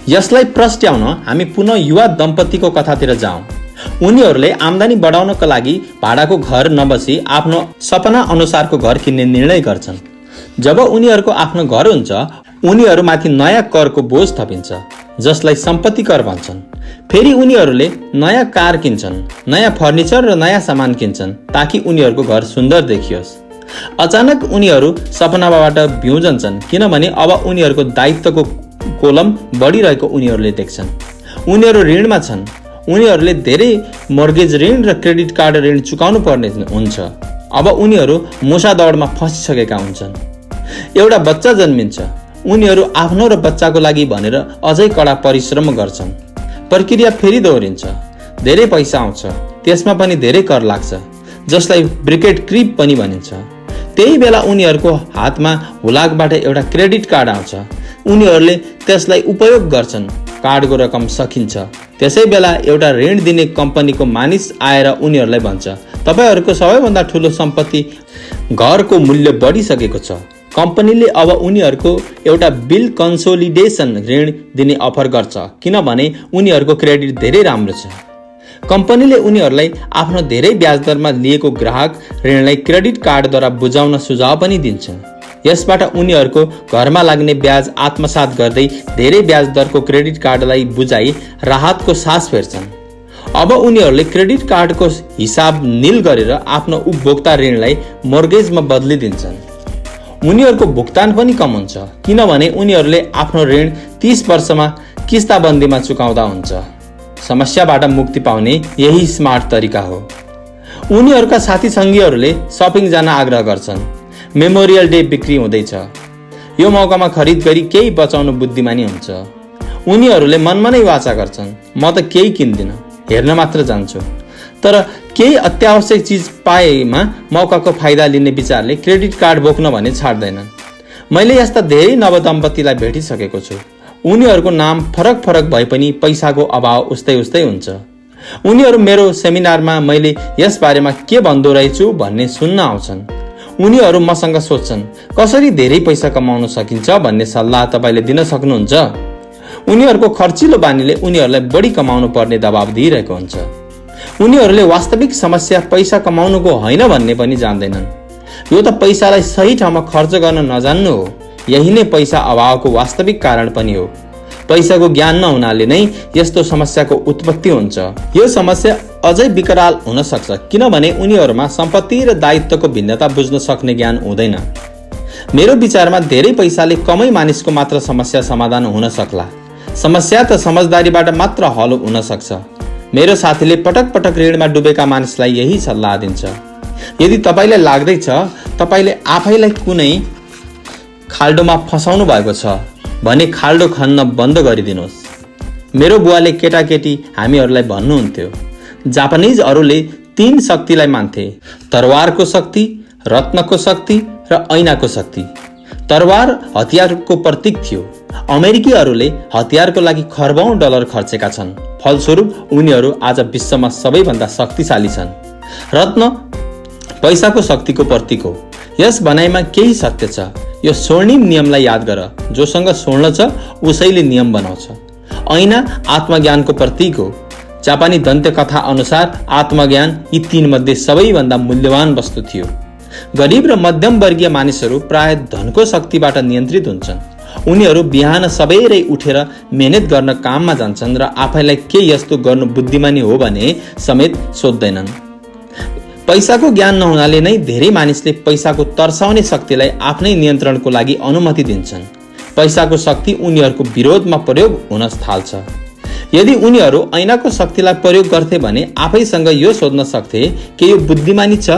यसलाई प्रस्ट्याउन हामी पुनः युवा दम्पतिको कथातिर जाउँ। उनीहरूले आम्दानी बढाउनको लागि भाडाको घर नबसी आफ्नो सपना अनुसारको घर किन्ने निर्णय गर्छन्। जब उनीहरूको आफ्नो घर हुन्छ, उनीहरूमाथि नयाँ करको बोझ थपिन्छ, जसलाई सम्पत्ति कर भन्छन्। फेरि उनीहरूले नयाँ कार किन्छन्, नयाँ फर्निचर र नयाँ सामान किन्छन् ताकि उनीहरूको घर सुन्दर देखियोस्। अचानक उनीहरू सपनाबाट बिउजन्छन्, किनभने अब उनीहरूको दायित्वको कोलम बढिरहेको उनीहरूले देख्छन्। उनीहरू ऋणमा छन्। उनीहरूले धेरै मर्गेज ऋण र क्रेडिट कार्ड ऋण चुकाउनु पर्ने हुन्छ। अब उनीहरू मुसा दौडमा फँसिसकेका हुन्छन्। एउटा बच्चा जन्मिन्छ। उनीहरू आफ्नो र बच्चाको लागि भनेर अझै कडा परिश्रम गर्छन्। प्रक्रिया फेरि दोहोरिन्छ। धेरै पैसा आउँछ, त्यसमा पनि धेरै कर लाग्छ, जसलाई ब्रिकेट क्रिप पनि भनिन्छ। त्यही बेला उनीहरूको हातमा हुलाकबाट एउटा क्रेडिट कार्ड आउँछ। उनीहरूले त्यसलाई उपयोग गर्छन्। कार्डको रकम सकिन्छ। त्यसै बेला एउटा ऋण दिने कम्पनीको मानिस आएर उनीहरूलाई भन्छ, तपाईहरूको सबैभन्दा ठुलो सम्पत्ति घरको मूल्य बढिसकेको छ। कम्पनीले अब उनीहरूको एउटा बिल कन्सोलिडेसन ऋण दिने अफर गर्छ, किनभने उनीहरूको क्रेडिट धेरै राम्रो छ। कम्पनीले उनीहरूलाई आफ्नो धेरै ब्याज दरमा लिएको ग्राहक ऋणलाई क्रेडिट कार्डद्वारा बुझाउन सुझाव पनि दिन्छ। यसबाट उनीहरूको घरमा लाग्ने ब्याज आत्मसात गर्दै धेरै ब्याज दरको क्रेडिट कार्डलाई बुझाई राहतको सास फेर्छन्। अब उनीहरूले क्रेडिट कार्डको हिसाब निल गरेर आफ्नो उपभोक्ता ऋणलाई मोर्गेजमा बदलिदिन्छन्। उनीहरूको भुक्तान पनि कम हुन्छ, किनभने उनीहरूले आफ्नो ऋण 30 वर्षमा किस्ताबन्दीमा चुकाउँदा हुन्छ। समस्याबाट मुक्ति पाउने यही स्मार्ट तरिका हो। उनीहरूका साथी सङ्गीहरूले सपिङ जान आग्रह गर्छन्। मेमोरियल डे बिक्री हुँदैछ। यो मौकामा खरिद गरी केही बचाउनु बुद्धिमानी हुन्छ। उनीहरूले मनमा नै वाचा गर्छन्, म त केही किन्दिनँ, हेर्न मात्र जान्छु। तर केही अत्यावश्यक चिज पाएमा मौकाको फाइदा लिने विचारले क्रेडिट कार्ड बोक्न भने छाड्दैनन्। मैले यस्ता धेरै नवदम्पतिलाई भेटिसकेको छु। उनीहरूको नाम फरक फरक भए पनि पैसाको अभाव उस्तै उस्तै हुन्छ। उनीहरू मेरो सेमिनारमा मैले यस बारेमा के भन्दो रहेछु भन्ने सुन्न आउँछन्। उनीहरू मसँग सोध्छन्, कसरी धेरै पैसा कमाउन सकिन्छ भन्ने सल्लाह तपाईँले दिन सक्नुहुन्छ? उनीहरूको खर्चिलो बानीले उनीहरूलाई बढी कमाउनु पर्ने दबाब दिइरहेको हुन्छ। उनीहरूले वास्तविक समस्या पैसा कमाउनुको होइन भन्ने पनि जान्दैनन्। यो त पैसालाई सही ठाउँमा खर्च गर्न नजान्नु हो। यही नै पैसा अभावको वास्तविक कारण पनि हो। पैसाको ज्ञान नहुनाले नै यस्तो समस्याको उत्पत्ति हुन्छ। यो समस्या अझै विकराल हुन सक्छ, किनभने उनीहरूमा सम्पत्ति र दायित्वको भिन्नता बुझ्न सक्ने ज्ञान हुँदैन। मेरो विचारमा धेरै पैसाले कमै मानिसको मात्र समस्या समाधान हुन सक्ला। समस्या त समझदारीबाट मात्र हल हुन सक्छ। मेरो साथीले पटक पटक ऋणमा डुबेका मानिसलाई यही सल्लाह दिन्छ। यदि तपाईँलाई लाग्दैछ तपाईँले आफैलाई कुनै खाल्डोमा फसाउनु भएको छ भने खाल्डो खन्न बन्द गरिदिनुहोस्। मेरो बुवाले केटाकेटी हामीहरूलाई भन्नुहुन्थ्यो, जापानिजहरूले 3 शक्तिलाई मान्थे, तरवारको शक्ति, रत्नको शक्ति र ऐनाको शक्ति। तरवार हतियारको प्रतीक थियो। अमेरिकीहरूले हतियारको लागि खर्बौं डलर खर्चेका छन्। फलस्वरूप उनीहरू आज विश्वमा सबैभन्दा शक्तिशाली छन्। रत्न पैसाको शक्तिको प्रतीक हो। यस भनाइमा केही सत्य छ। यो स्वर्णिम नियमलाई याद गर, जोसँग स्वर्ण छ उसैले नियम बनाउँछ। ऐना आत्मज्ञानको प्रतीक हो। जापानी दन्त्य कथा अनुसार आत्मज्ञान यी 3 मध्ये सबैभन्दा मूल्यवान वस्तु थियो। गरिब र मध्यम वर्गीय मानिसहरू प्राय धनको शक्तिबाट नियन्त्रित हुन्छन्। उनीहरू बिहान सबेरै उठेर मेहनत गर्न काममा जान्छन् र आफैलाई के यस्तो गर्नु बुद्धिमानी हो भने समेत सोध्दैनन्। पैसाको ज्ञान नहुनाले नै धेरै मानिसले पैसाको तर्साउने शक्तिलाई आफ्नै नियन्त्रणको लागि अनुमति दिन्छन्। पैसाको शक्ति उनीहरूको विरोधमा प्रयोग हुन थाल्छ। यदि उनीहरू ऐनाको शक्तिलाई प्रयोग गर्थे भने आफैसँग यो सोध्न सक्थे कि यो बुद्धिमानी छ।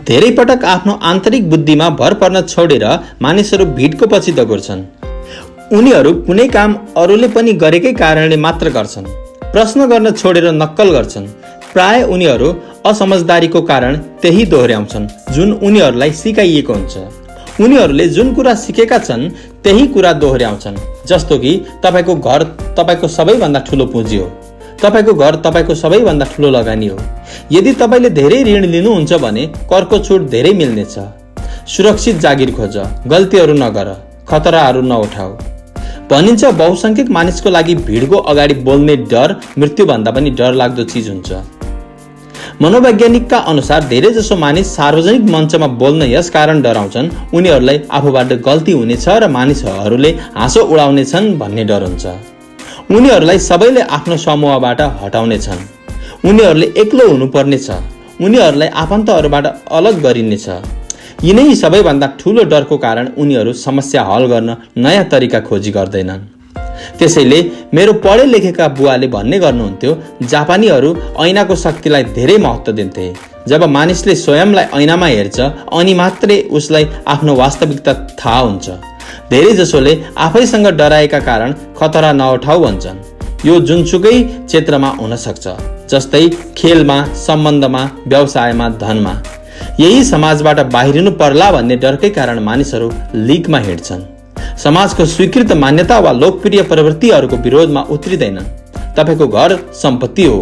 धेरै पटक आफ्नो आन्तरिक बुद्धिमा भर पर्न छोडेर मानिसहरू भिडको पछि दगुर्छन्। उनीहरू कुनै काम अरूले पनि गरेकै कारणले मात्र गर्छन्। प्रश्न गर्न छोडेर नक्कल गर्छन्। प्राय उनीहरू असमझदारीको कारण त्यही दोहोर्याउँछन् जुन उनीहरूलाई सिकाइएको हुन्छ। उनीहरूले जुन कुरा सिकेका छन् त्यही कुरा दोहोर्याउँछन्, जस्तो कि तपाईँको घर तपाईँको सबैभन्दा ठुलो पुँजी हो, तपाईँको घर तपाईँको सबैभन्दा ठुलो लगानी हो। यदि तपाईँले धेरै ऋण लिनुहुन्छ भने करको छुट धेरै मिल्नेछ। सुरक्षित जागिर खोज, गल्तीहरू नगर, खतराहरू नउठाऊ। भनिन्छ बहुसंख्यक मानिसको लागि भिडको अगाडि बोल्ने डर मृत्युभन्दा पनि डरलाग्दो चिज हुन्छ। मनोवैज्ञानिकका अनुसार धेरै जसो मानिस सार्वजनिक मञ्चमा बोल्न यस कारण डराउँछन्, उनीहरूलाई आफूबाट गल्ती हुनेछ र मानिसहरूले हाँसो उडाउनेछन् भन्ने डर हुन्छ। उनीहरूलाई सबैले आफ्नो समूहबाट हटाउनेछन्, उनीहरूले एक्लो हुनुपर्नेछ, उनीहरूलाई आफन्तहरूबाट अलग गरिनेछ। यिनै सबैभन्दा ठुलो डरको कारण उनीहरू समस्या हल गर्न नयाँ तरिका खोजी गर्दैनन्। त्यसैले मेरो पढे लेखेका बुवाले भन्ने गर्नुहुन्थ्यो, जापानीहरू ऐनाको शक्तिलाई धेरै महत्त्व दिन्थे। जब मानिसले स्वयंलाई ऐनामा हेर्छ अनि मात्रै उसलाई आफ्नो वास्तविकता थाहा हुन्छ। धेरै जसोले आफैसँग डराएका कारण खतरा नउठाऊ भन्छन्। यो जुनसुकै क्षेत्रमा हुन सक्छ, जस्तै खेलमा, सम्बन्धमा, व्यवसायमा, धनमा। यही समाजबाट बाहिरिनु पर्ला भन्ने डरकै कारण मानिसहरू लिगमा हिँड्छन्। समाजको स्वीकृत मान्यता वा लोकप्रिय प्रवृत्तिहरूको विरोधमा उत्रिँदैनन्। तपाईँको घर सम्पत्ति हो।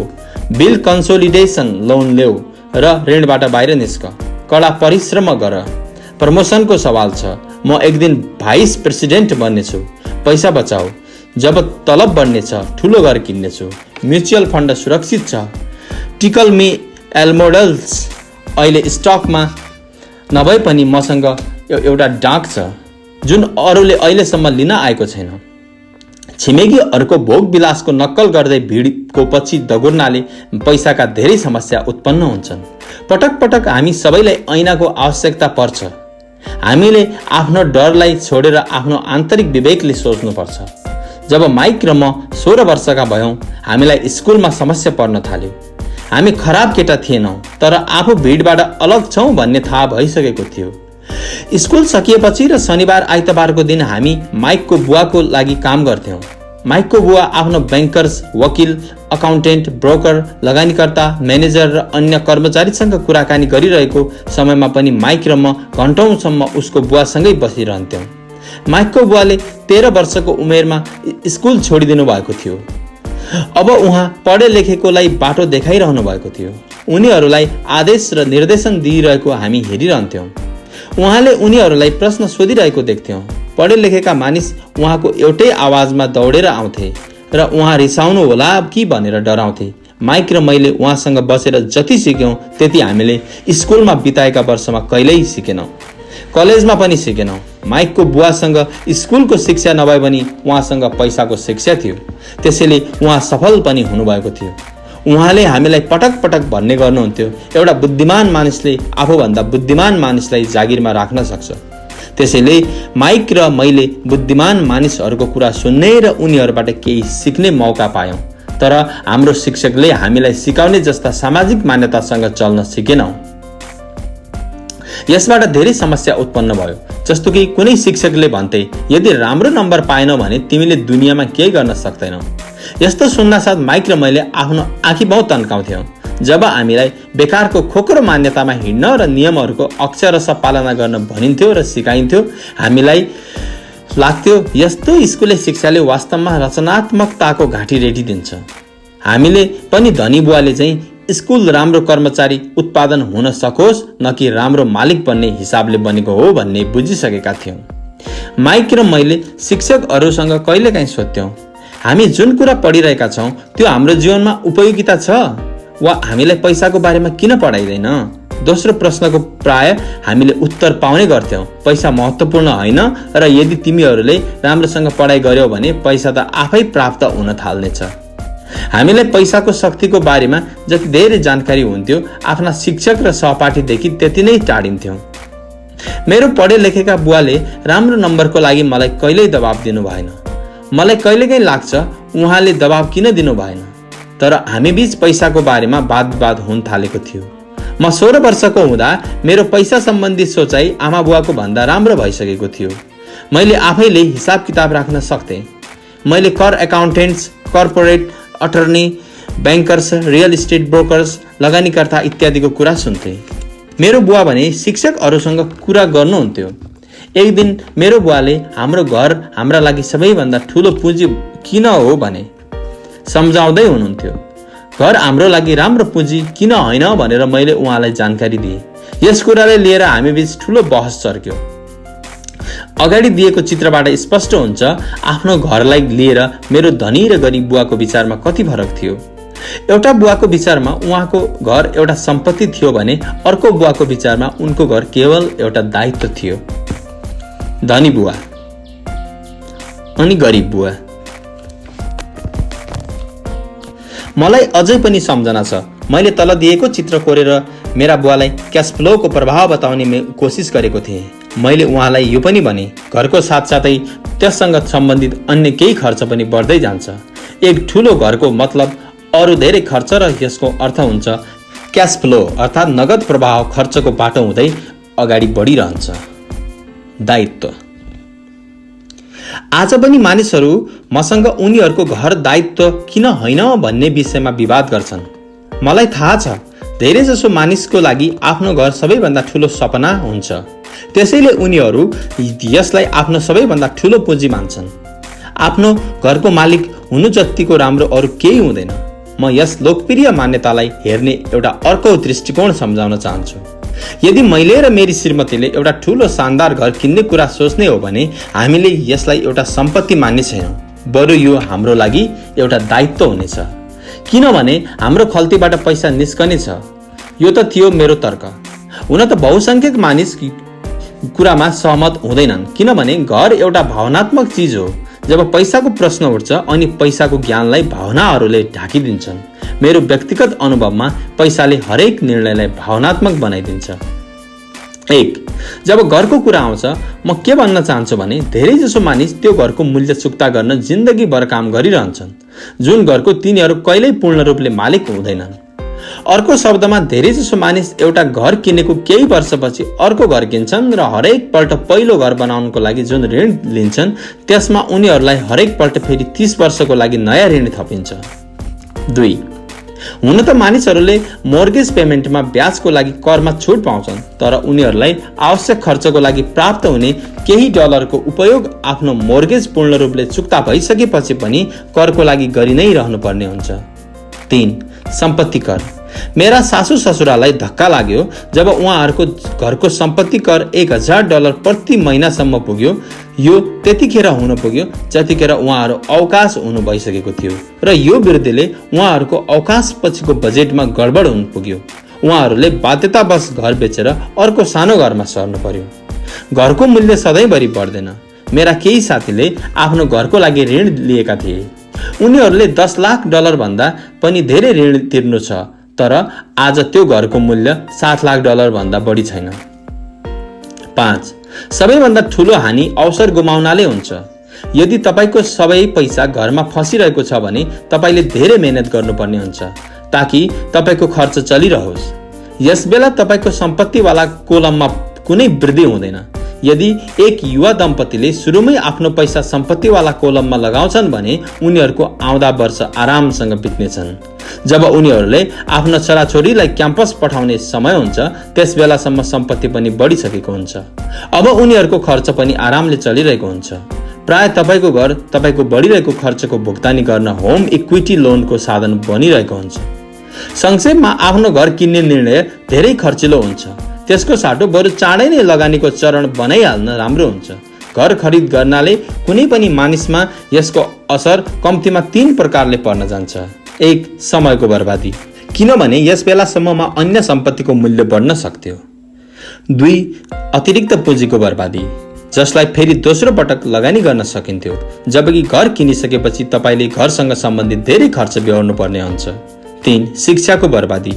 बिल कन्सोलिडेसन लोन ल्याऊ र ऋणबाट बाहिर निस्क। कडा परिश्रम गर। प्रमोसनको सवाल छ। म एक दिन भाइस प्रेसिडेन्ट बन्नेछु। पैसा बचाऊ। जब तलब बढ्नेछ ठुलो घर किन्नेछु। म्युचुअल फन्ड सुरक्षित छ। Tickle me Elmo dolls. अहिले स्टकमा नभए पनि मसँग एउटा डाक छ जुन अरूले अहिलेसम्म लिन आएको छैन। छिमेकीहरूको भोग विलासको नक्कल गर्दै भिडको पछि दगुर्नाले पैसाका धेरै समस्या उत्पन्न हुन्छन्। पटक पटक हामी सबैलाई ऐनाको आवश्यकता पर्छ। हामीले आफ्नो डरलाई छोडेर आफ्नो आन्तरिक विवेकले सोच्नुपर्छ। जब माइक र म 16 वर्षका भयौँ, हामीलाई स्कुलमा समस्या पर्न थाल्यो। हामी खराब केटा थिएनौँ, तर आफू भिडबाट अलग छौँ भन्ने थाहा भइसकेको थियो। स्कुल सकिएपछि र शनिबार आइतबारको दिन हामी माइकको बुवाको लागि काम गर्थ्यौँ। माइकको बुवा आफ्नो ब्याङ्कर्स, वकिल, अकाउन्टेन्ट, ब्रोकर, लगानीकर्ता, म्यानेजर र अन्य कर्मचारीसँग कुराकानी गरिरहेको समयमा पनि माइक र म घन्टौँसम्म उसको बुवासँगै बसिरहन्थ्यौँ। माइकको बुवाले 13 वर्षको उमेरमा स्कुल छोडिदिनु भएको थियो। अब उहाँ पढे लेखेकोलाई बाटो देखाइरहनु भएको थियो। उनीहरूलाई आदेश र निर्देशन दिइरहेको हामी हेरिरहन्थ्यौँ। उहाँले उनीहरूलाई प्रश्न सोधिरहेको देख्थ्यौँ। पढे लेखेका मानिस उहाँको एउटै आवाजमा दौडेर आउँथे र उहाँ रिसाउनु होला कि भनेर डराउँथे। माइक र मैले उहाँसँग बसेर जति सिक्यौँ त्यति हामीले स्कुलमा बिताएका वर्षमा कहिल्यै सिकेनौँ, कलेजमा पनि सिकेनौँ। माइकको बुवासँग स्कुलको शिक्षा नभए पनि उहाँसँग पैसाको शिक्षा थियो। त्यसैले उहाँ सफल पनि हुनुभएको थियो। उहाँले हामीलाई पटक पटक भन्ने गर्नुहुन्थ्यो, एउटा बुद्धिमान मानिसले आफूभन्दा बुद्धिमान मानिसलाई जागिरमा राख्न सक्छ। त्यसैले माइक र मैले बुद्धिमान मानिसहरूको कुरा सुन्ने र उनीहरूबाट केही सिक्ने मौका पायौँ। तर हाम्रो शिक्षकले हामीलाई सिकाउने जस्ता सामाजिक मान्यतासँग चल्न सिकेनौँ। यसबाट धेरै समस्या उत्पन्न भयो। जस्तो कि कुनै शिक्षकले भन्थे, यदि राम्रो नम्बर पाएनौ भने तिमीले दुनियाँमा केही गर्न सक्दैनौ। यस्तो सुन्नासाथ माइक र मैले आफ्नो आँखी बहुत तन्काउँथ्यौँ। जब हामीलाई बेकारको खोक्रो मान्यतामा हिँड्न र नियमहरूको अक्षरशः पालना गर्न भनिन्थ्यो र सिकाइन्थ्यो, हामीलाई लाग्थ्यो यस्तो स्कुले शिक्षाले वास्तवमा रचनात्मकताको घाँटी रेटिदिन्छ। हामीले पनि धनी बुवाले चाहिँ स्कुल राम्रो कर्मचारी उत्पादन हुन सकोस् न कि राम्रो मालिक बन्ने हिसाबले बनेको हो भन्ने बुझिसकेका थियौँ। माइक र मैले शिक्षकहरूसँग कहिलेकाहीँ सोध्थ्यौँ, हामी जुन कुरा पढिरहेका छौँ त्यो हाम्रो जीवनमा उपयोगिता छ वा हामीलाई पैसाको बारेमा किन पढाइदैन? दोस्रो प्रश्नको प्राय हामीले उत्तर पाउने गर्थ्यौँ, पैसा महत्त्वपूर्ण होइन र यदि तिमीहरूले राम्रोसँग पढाइ गर्यौ भने पैसा त आफै प्राप्त हुन थाल्नेछ। हामीलाई पैसाको शक्तिको बारेमा जति धेरै जानकारी हुन्थ्यो, आफ्ना शिक्षक र सहपाठीदेखि त्यति नै टाढिन्थ्यौँ। मेरो पढे लेखेका बुवाले राम्रो नम्बरको लागि मलाई कहिल्यै दबाब दिनु भएन। मलाई कहिलेकाहीँ लाग्छ उहाँले दबाब किन दिनु भएन, तर हामी बीच पैसाको बारेमा वाद हुन थालेको थियो। म 16 वर्षको हुँदा मेरो पैसा सम्बन्धी सोचाइ आमा बुवाको भन्दा राम्रो भइसकेको थियो। मैले आफैले हिसाब किताब राख्न सक्थेँ। मैले कर accountants, corporate attorney, bankers, real estate brokers, लगानीकर्ता इत्यादिको कुरा सुन्थे। मेरो बुवा भने शिक्षकहरूसँग कुरा गर्नुहुन्थ्यो। एक दिन मेरो बुवाले हाम्रो घर हाम्रा लागि सबैभन्दा ठुलो पुँजी किन हो भने सम्झाउँदै हुनुहुन्थ्यो। घर हाम्रो लागि राम्रो पुँजी किन होइन भनेर मैले उहाँलाई जानकारी दिएँ। यस कुराले लिएर हामी बीच ठुलो बहस चर्क्यो। अगाडि दिएको चित्रबाट स्पष्ट हुन्छ आफ्नो घरलाई लिएर मेरो धनी र गरिब बुवाको विचारमा कति फरक थियो। एउटा बुवाको विचारमा उहाँको घर एउटा सम्पत्ति थियो भने अर्को बुवाको विचारमा उनको घर केवल एउटा दायित्व थियो। धनी बुवा अनि गरिब बुवा। मलाई अझै पनि सम्झना छ, मैले तल दिएको चित्र कोरेर मेरा बुवालाई क्यास फ्लोको प्रभाव बताउने कोसिस गरेको थिएँ। मैले उहाँलाई यो पनि भने घरको साथसाथै त्यससँग सम्बन्धित अन्य केही खर्च पनि बढ्दै जान्छ। एक ठुलो घरको मतलब अरू धेरै खर्च र यसको अर्थ हुन्छ क्यास फ्लो अर्थात् नगद प्रवाह खर्चको बाटो हुँदै अगाडि बढिरहन्छ। दायित्व। आज पनि मानिसहरू मसँग उनीहरूको घर दायित्व किन होइन भन्ने विषयमा विवाद गर्छन्। मलाई थाहा छ धेरैजसो मानिसको लागि आफ्नो घर सबैभन्दा ठुलो सपना हुन्छ, त्यसैले उनीहरू यसलाई आफ्नो सबैभन्दा ठुलो पुँजी मान्छन्। आफ्नो घरको मालिक हुनु जतिको राम्रो अरू केही हुँदैन। म यस लोकप्रिय मान्यतालाई हेर्ने एउटा अर्को दृष्टिकोण सम्झाउन चाहन्छु। यदि मैले र मेरी श्रीमतीले एउटा ठुलो शानदार घर किन्ने कुरा सोच्ने हो भने हामीले यसलाई एउटा सम्पत्ति मान्ने छैनौँ, बरु यो हाम्रो लागि एउटा दायित्व हुनेछ। किनभने हाम्रो खल्तीबाट पैसा निस्कने छ। यो त थियो मेरो तर्क। हुन त बहुसंख्यक मानिस कुरामा सहमत हुँदैनन्, किनभने घर एउटा भावनात्मक चिज हो। जब पैसाको प्रश्न उठ्छ अनि पैसाको ज्ञानलाई भावनाहरूले ढाकिदिन्छन्। मेरो व्यक्तिगत अनुभवमा पैसाले हरेक निर्णयलाई भावनात्मक बनाइदिन्छ। जब घरको कुरा आउँछ म के भन्न चाहन्छु भने धेरैजसो मानिस त्यो घरको मूल्य चुक्ता गर्न जिन्दगीभर काम गरिरहन्छन्, जुन घरको तिनीहरू कहिल्यै पूर्ण रूपले मालिक हुँदैनन्। अर्को शब्दमा धेरैजसो मानिस एउटा घर किनेको केही वर्षपछि अर्को घर किन्छन् र हरेक पल्ट पहिलो घर बनाउनको लागि जुन ऋण लिन्छन् त्यसमा उनीहरूलाई हरेक पल्ट फेरि 30 वर्षको लागि नयाँ ऋण थपिन्छ। 2 हुन त मानिसहरूले मोर्गेज पेमेन्टमा ब्याजको लागि करमा छुट पाउँछन्, तर उनीहरूलाई आवश्यक खर्चको लागि प्राप्त हुने केही डलरको उपयोग आफ्नो मोर्गेज पूर्ण रूपले चुक्ता भइसकेपछि पनि करको लागि गरि नै रहनुपर्ने हुन्छ। 3 सम्पत्ति कर। मेरा सासू ससुरालाई धक्का लाग्यो जब उहाँहरूको घरको सम्पत्ति कर $1000 प्रति महिनासम्म पुग्यो। यो त्यतिखेर हुन पुग्यो जतिखेर उहाँहरू अवकाश हुनु भइसकेको थियो र यो वृद्धिले उहाँहरूको अवकाश पछिको बजेटमा गडबड हुन पुग्यो। उहाँहरूले बाध्यतावश घर बेचेर अर्को सानो घरमा सर्नु पर्यो। घरको मूल्य सधैँभरि बढ्दैन। मेरा केही साथीले आफ्नो घरको लागि ऋण लिएका थिए। उनीहरूले $10 लाख भन्दा पनि धेरै ऋण तिर्नु छ, तर आज त्यो घरको मूल्य $7 लाख भन्दा बढी छैन। 5 सबैभन्दा ठुलो हानि अवसर गुमाउनाले हुन्छ। यदि तपाईको सबै पैसा घरमा फसिरहेको छ भने तपाईले धेरै मेहनत गर्नुपर्ने हुन्छ ताकि तपाईको खर्च चलिरहोस्। यसबेला तपाईको सम्पत्तिवाला कोलममा कुनै वृद्धि हुँदैन। यदि एक युवा दम्पतिले सुरुमै आफ्नो पैसा सम्पत्तिवाला कोलममा लगाउँछन् भने उनीहरूको आउँदा वर्ष आरामसँग बित्नेछन्। जब उनीहरूले आफ्नो छोराछोरीलाई क्याम्पस पठाउने समय हुन्छ त्यसबेलासम्म सम्पत्ति पनि बढिसकेको हुन्छ। अब उनीहरूको खर्च पनि आरामले चलिरहेको हुन्छ। प्राय तपाईको घर तपाईको बढिरहेको खर्चको भुक्तानी गर्न होम इक्विटी लोनको साधन बनिरहेको हुन्छ। संक्षेपमा आफ्नो घर किन्ने निर्णय धेरै खर्चिलो हुन्छ। त्यसको साटो बरु चाँडै नै लगानीको चरण बनाइहाल्न राम्रो हुन्छ। घर खरिद गर्नाले कुनै पनि मानिसमा यसको असर कम्तीमा 3 प्रकारले पर्न जान्छ। 1 समयको बर्बादी, किनभने यस बेलासम्ममा अन्य सम्पत्तिको मूल्य बढ्न सक्थ्यो। 2 अतिरिक्त पुँजीको बर्बादी, जसलाई फेरि दोस्रो पटक लगानी गर्न सकिन्थ्यो, जबकि घर किनिसकेपछि तपाईले घरसँग सम्बन्धित धेरै खर्च बेहोर्नु पर्ने हुन्छ। 3 शिक्षाको बर्बादी,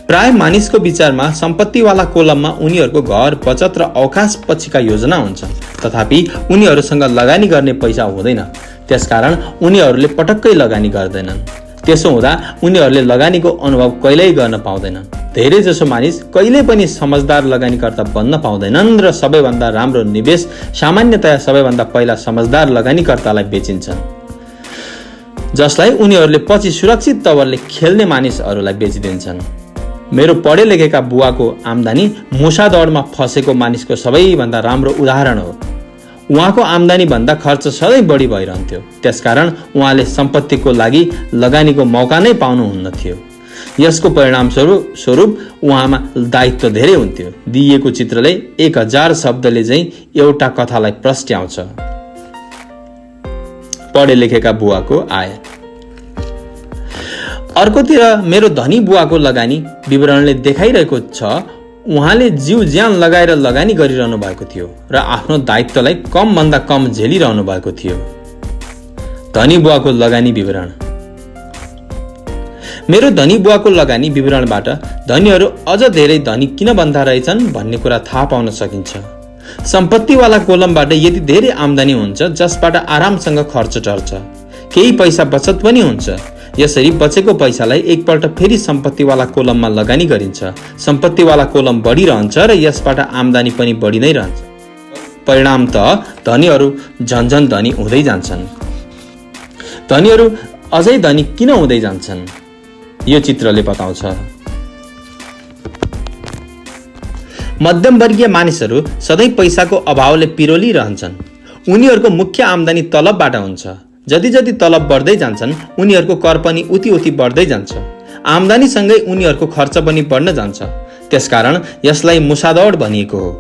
प्राय मानिसको विचारमा सम्पत्तिवाला कोलममा उनीहरूको घर बचत र अवकाश पछिका योजना हुन्छ, तथापि उनीहरूसँग लगानी गर्ने पैसा हुँदैन। त्यसकारण उनीहरूले पटक्कै लगानी गर्दैनन्। त्यसो हुँदा उनीहरूले लगानीको अनुभव कहिल्यै गर्न पाउँदैनन्। धेरै जसो मानिस कहिल्यै पनि समझदार लगानीकर्ता बन्न पाउँदैनन् र सबैभन्दा राम्रो निवेश सामान्यतया सबैभन्दा पहिला समझदार लगानीकर्तालाई बेचिन्छन्, जसलाई उनीहरूले पछि सुरक्षित तवरले खेल्ने मानिसहरूलाई बेचिदिन्छन्। मेरो पढे लेखेका बुवाको आम्दानी मुसा दौडमा फसेको मानिसको सबैभन्दा राम्रो उदाहरण हो। उहाँको आम्दानी भन्दा खर्च सधैँ बढी भइरहन्थ्यो। त्यसकारण उहाँले सम्पत्तिको लागि लगानीको मौका नै पाउनुहुन्न थियो। यसको परिणाम स्वरूप उहाँमा दायित्व धेरै हुन्थ्यो। दिइएको चित्रले 1000 शब्दले चाहिँ एउटा कथालाई प्रस्ट्याउँछ। पढे लेखेका बुवाको आय। अर्कोतिर मेरो धनी बुवाको लगानी विवरणले देखाइरहेको छ उहाँले जीव ज्यान लगाएर लगानी गरिरहनु भएको थियो र आफ्नो दायित्वलाई कम भन्दा कम झेलिरहनु भएको थियो। धनी बुवाको लगानी विवरण। मेरो धनी बुवाको लगानी विवरणबाट धनीहरू अझ धेरै धनी किन बन्दा रहेछन् भन्ने कुरा थाहा पाउन सकिन्छ। सम्पत्तिवाला कोलमबाट यति धेरै आम्दानी हुन्छ जसबाट आरामसँग खर्च टर्छ, केही पैसा बचत पनि हुन्छ। यसरी बचेको पैसालाई एकपल्ट फेरि सम्पत्तिवाला कोलममा लगानी गरिन्छ। सम्पत्तिवाला कोलम बढिरहन्छ र यसबाट आम्दानी पनि बढी नै रहन्छ। परिणाम त धनीहरू झन्झन धनी हुँदै जान्छन्। धनीहरू अझै धनी किन हुँदै जान्छन् यो चित्रले बताउँछ। मध्यमवर्गीय मानिसहरू सधैँ पैसाको अभावले पिरोलिरहन्छन्। उनीहरूको मुख्य आम्दानी तलबबाट हुन्छ। जति जति तलब बढ्दै जान्छन् उनीहरूको कर पनि उति उति बढ्दै जान्छ। आम्दानीसँगै उनीहरूको खर्च पनि बढ्न जान्छ। त्यसकारण यसलाई मुसादौड भनिएको हो।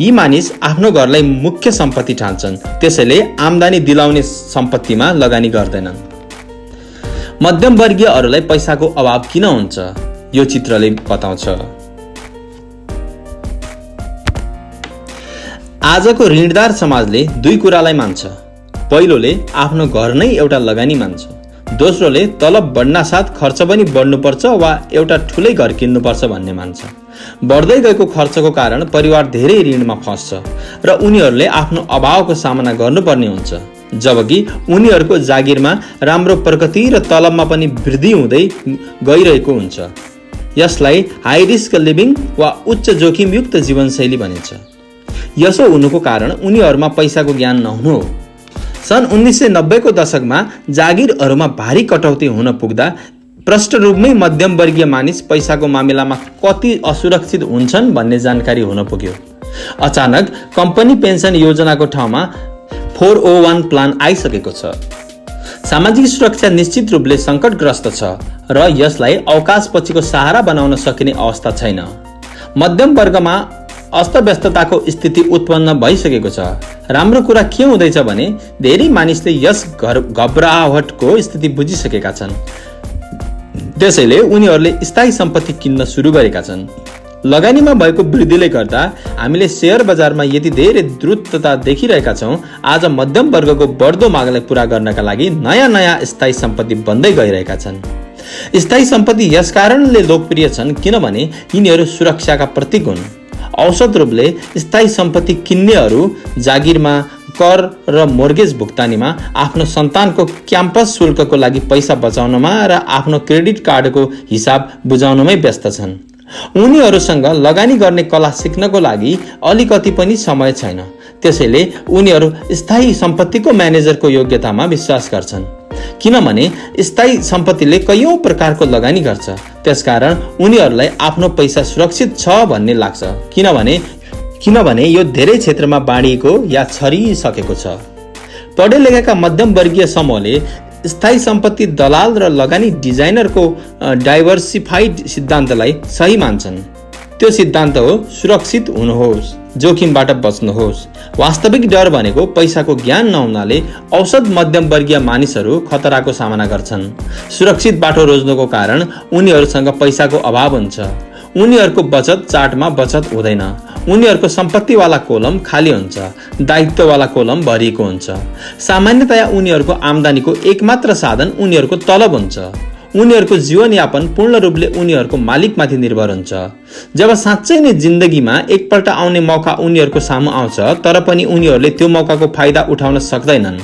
यी मानिस आफ्नो घरलाई मुख्य सम्पत्ति ठान्छन्, त्यसैले आम्दानी दिलाउने सम्पत्तिमा लगानी गर्दैनन्। मध्यमवर्गीयहरूलाई पैसाको अभाव किन हुन्छ यो चित्रले बताउँछ। आजको ऋणदार समाजले दुई कुरालाई मान्छ। पहिलोले आफ्नो घर नै एउटा लगानी मान्छ। दोस्रोले तलब बढ्नासाथ खर्च पनि बढ्नुपर्छ वा एउटा ठुलै घर किन्नुपर्छ भन्ने मान्छ। बढ्दै गएको खर्चको कारण परिवार धेरै ऋणमा फस्छ र उनीहरूले आफ्नो अभावको सामना गर्नुपर्ने हुन्छ, जबकि उनीहरूको जागिरमा राम्रो प्रगति र तलबमा पनि वृद्धि हुँदै गइरहेको हुन्छ। यसलाई हाई रिस्क लिभिङ वा उच्च जोखिमयुक्त जीवनशैली भनिन्छ। यसो हुनुको कारण उनीहरूमा पैसाको ज्ञान नहुनु हो। सन् 1990 को दशकमा जागिरहरूमा भारी कटौती हुन पुग्दा प्रष्ट रूपमै मध्यमवर्गीय मानिस पैसाको मामिलामा कति असुरक्षित हुन्छन् भन्ने जानकारी हुन पुग्यो। अचानक कम्पनी पेन्सन योजनाको ठाउँमा 401 प्लान आइसकेको छ। सामाजिक सुरक्षा निश्चित रूपले सङ्कटग्रस्त छ र यसलाई अवकाशपछिको सहारा बनाउन सकिने अवस्था छैन। मध्यम वर्गमा अस्तव्यस्तताको स्थिति उत्पन्न भइसकेको छ। राम्रो कुरा के हुँदैछ भने धेरै मानिसले यस घबराहटको स्थिति बुझिसकेका छन्, त्यसैले उनीहरूले स्थायी सम्पत्ति किन्न सुरु गरेका छन्। लगानीमा भएको वृद्धिले गर्दा हामीले शेयर बजारमा यति धेरै द्रुतता देखिरहेका छौँ। आज मध्यम वर्गको बढ्दो मागलाई पूरा गर्नका लागि नयाँ नयाँ स्थायी सम्पत्ति बन्दै गइरहेका छन्। स्थायी सम्पत्ति यस कारणले लोकप्रिय छन् किनभने यिनीहरू सुरक्षाका प्रतीक हुन्। औसत रूपले स्थायी सम्पत्ति किन्नेहरू जागिरमा, कर र मोर्गेज भुक्तानीमा, आफ्नो सन्तानको क्याम्पस शुल्कको लागि पैसा बचाउनमा र आफ्नो क्रेडिट कार्डको हिसाब बुझाउनमै व्यस्त छन्। उनीहरूसँग लगानी गर्ने कला सिक्नको लागि अलिकति पनि समय छैन, त्यसैले उनीहरू स्थायी सम्पत्तिको म्यानेजरको योग्यतामा विश्वास गर्छन्। किनभने स्थायी सम्पत्तिले कैयौं प्रकारको लगानी गर्छ, त्यसकारण उनीहरूलाई आफ्नो पैसा सुरक्षित छ भन्ने लाग्छ। किनभने यो धेरै क्षेत्रमा बाँडिएको या छरिसकेको छ। पढे लेखेका मध्यम वर्गीय समूहले स्थायी सम्पत्ति दलाल र लगानी डिजाइनरको डाइभर्सिफाइड सिद्धान्तलाई सही मान्छन्। त्यो सिद्धान्त हो सुरक्षित हुनुहोस्, जोखिमबाट बच्नुहोस्। वास्तविक डर भनेको पैसाको ज्ञान नहुनाले औसत मध्यम वर्गीय मानिसहरू खतराको सामना गर्छन्। सुरक्षित बाटो रोज्नुको कारण उनीहरूसँग पैसाको अभाव हुन्छ। उनीहरूको बचत चार्टमा बचत हुँदैन। उनीहरूको सम्पत्तिवाला कोलम खाली हुन्छ, दायित्ववाला कोलम भरिएको हुन्छ। सामान्यतया उनीहरूको आम्दानीको एकमात्र साधन उनीहरूको तलब हुन्छ। उनीहरूको जीवनयापन पूर्ण रूपले उनीहरूको मालिकमाथि निर्भर हुन्छ। जब साँच्चै नै जिन्दगीमा एकपल्ट आउने मौका उनीहरूको सामु आउँछ, तर पनि उनीहरूले त्यो मौकाको फाइदा उठाउन सक्दैनन्,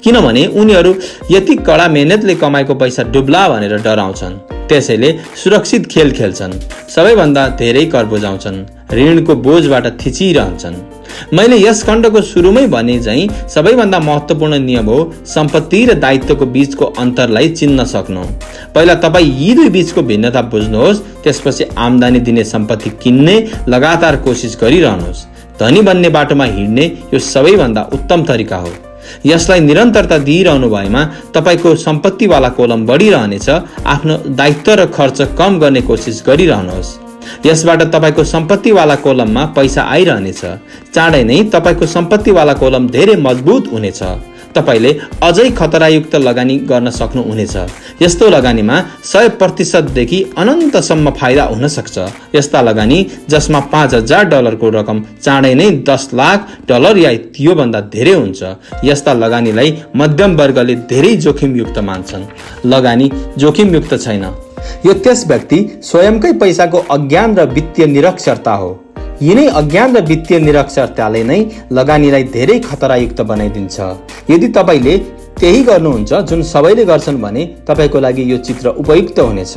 किनभने उनीहरू यति कडा मेहनतले कमाएको पैसा डुब्ला भनेर डराउँछन्। त्यसैले सुरक्षित खेल खेल्छन्, सबैभन्दा धेरै कर बुझाउँछन्, ऋणको बोझबाट थिचिरहन्छन्। मैले यस खण्डको सुरुमै भने झैं सबैभन्दा महत्त्वपूर्ण नियम हो सम्पत्ति र दायित्वको बीचको अन्तरलाई चिन्न सक्नु। पहिला तपाई यी दुई बीचको भिन्नता बुझ्नुहोस्, त्यसपछि आम्दानी दिने सम्पत्ति किन्ने लगातार कोसिस गरिरहनुहोस्। धनी बन्ने बाटोमा हिँड्ने यो सबैभन्दा उत्तम तरिका हो। यसलाई निरन्तरता दिइरहनु भएमा तपाईको सम्पत्तिवाला कोलम बढिरहनेछ। आफ्नो दायित्व र खर्च कम गर्ने कोसिस गरिरहनुहोस्। यसबाट तपाईको सम्पत्तिवाला कोलममा पैसा आइरहनेछ। चाँडै नै तपाईको सम्पत्तिवाला कोलम धेरै मजबुत हुनेछ। तपाईले अझै खतरायुक्त लगानी गर्न सक्नुहुनेछ। यस्तो लगानीमा 100% देखि अनन्तसम्म फाइदा हुन सक्छ। यस्ता लगानी जसमा $5000 को रकम चाँडै नै $10,00,000 या त्योभन्दा धेरै हुन्छ, यस्ता लगानीलाई मध्यम वर्गले धेरै जोखिमयुक्त मान्छन्। लगानी जोखिमयुक्त छैन। यो त्यस व्यक्ति स्वयंकै पैसाको अज्ञान र वित्तीय निरक्षरता हो। यिनै अज्ञान र वित्तीय निरक्षरताले नै लगानीलाई धेरै खतरायुक्त बनाइदिन्छ। यदि तपाईले त्यही गर्नुहुन्छ जुन सबैले गर्छन् भने तपाईको लागि यो चित्र उपयुक्त हुनेछ।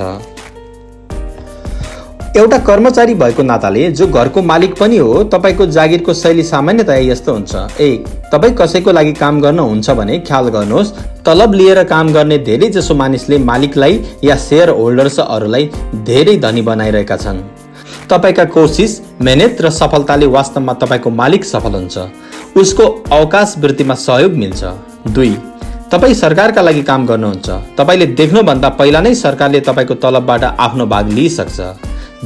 एउटा कर्मचारी भएको नाताले जो घरको मालिक पनि हो, तपाईको जागिरको शैली सामान्यतया यस्तो हुन्छ। 1. तपाई कसैको लागि काम गर्नुहुन्छ भने ख्याल गर्नुहोस्, तलब लिएर काम गर्ने धेरै जसो मानिसले मालिकलाई या शेयर होल्डर्सहरूलाई धेरै धनी बनाइरहेका छन्। तपाईका कोसिस, मेहनत र सफलताले वास्तवमा तपाईको मालिक सफल हुन्छ। उसको अवकाश वृत्तिमा सहयोग मिल्छ। 2. तपाई सरकारका लागि काम गर्नुहुन्छ। तपाईले देख्नुभन्दा पहिला नै सरकारले तपाईको तलबबाट आफ्नो भाग लिइसक्छ।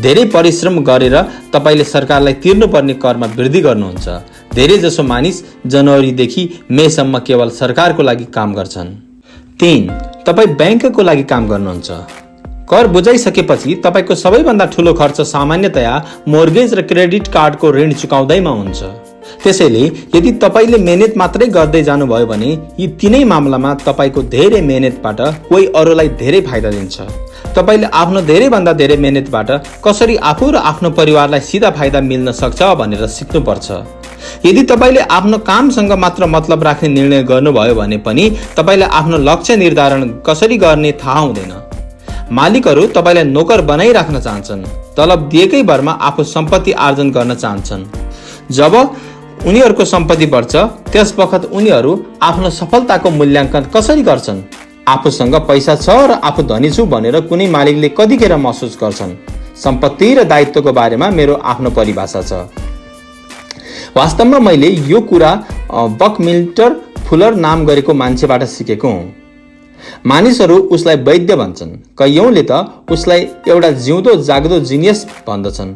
धेरै परिश्रम गरेर तपाईले सरकारलाई तिर्नुपर्ने करमा वृद्धि गर्नुहुन्छ। धेरै जसो मानिस जनवरीदेखि मेसम्म केवल सरकारको लागि काम गर्छन्। 3. तपाई बैंकको लागि काम गर्नुहुन्छ। कर बुझाइसकेपछि तपाईको सबैभन्दा ठूलो खर्च सामान्यतया मोर्गेज र क्रेडिट कार्डको ऋण चुकाउँदैमा हुन्छ। त्यसैले यदि तपाईले मेहनत मात्रै गर्दै जानुभयो भने यी तीनै मामलामा तपाईको धेरै मेहनतबाट कोही अरूलाई धेरै फाइदा दिन्छ। तपाईले आफ्नो धेरैभन्दा धेरै मेहनतबाट कसरी आफू र आफ्नो परिवारलाई सिधा फाइदा मिल्न सक्छ भनेर सिक्नुपर्छ। यदि तपाईले आफ्नो कामसँग मात्र मतलब राख्ने निर्णय गर्नुभयो भने पनि तपाईलाई आफ्नो लक्ष्य निर्धारण कसरी गर्ने थाहा हुँदैन। मालिकहरू तपाईलाई नोकर बनाइराख्न चाहन्छन्, तलब दिएकै भरमा आफू सम्पत्ति आर्जन गर्न चाहन्छन्। जब उनीहरूको सम्पत्ति बढ्छ त्यसवखत उनीहरू आफ्नो सफलताको मूल्याङ्कन कसरी गर्छन्? आफूसँग पैसा छ र आफू धनी छु भनेर कुनै मालिकले कतिखेर महसुस गर्छन्? सम्पत्ति र दायित्वको बारेमा मेरो आफ्नो परिभाषा छ। वास्तवमा मैले यो कुरा बकमिल्टर फुलर नाम गरेको मान्छेबाट सिकेको हुँ। मानिसहरू उसलाई वैद्य भन्छन्। कयौंले त उसलाई एउटा जिउँदो जाग्दो जिनियस भन्दछन्।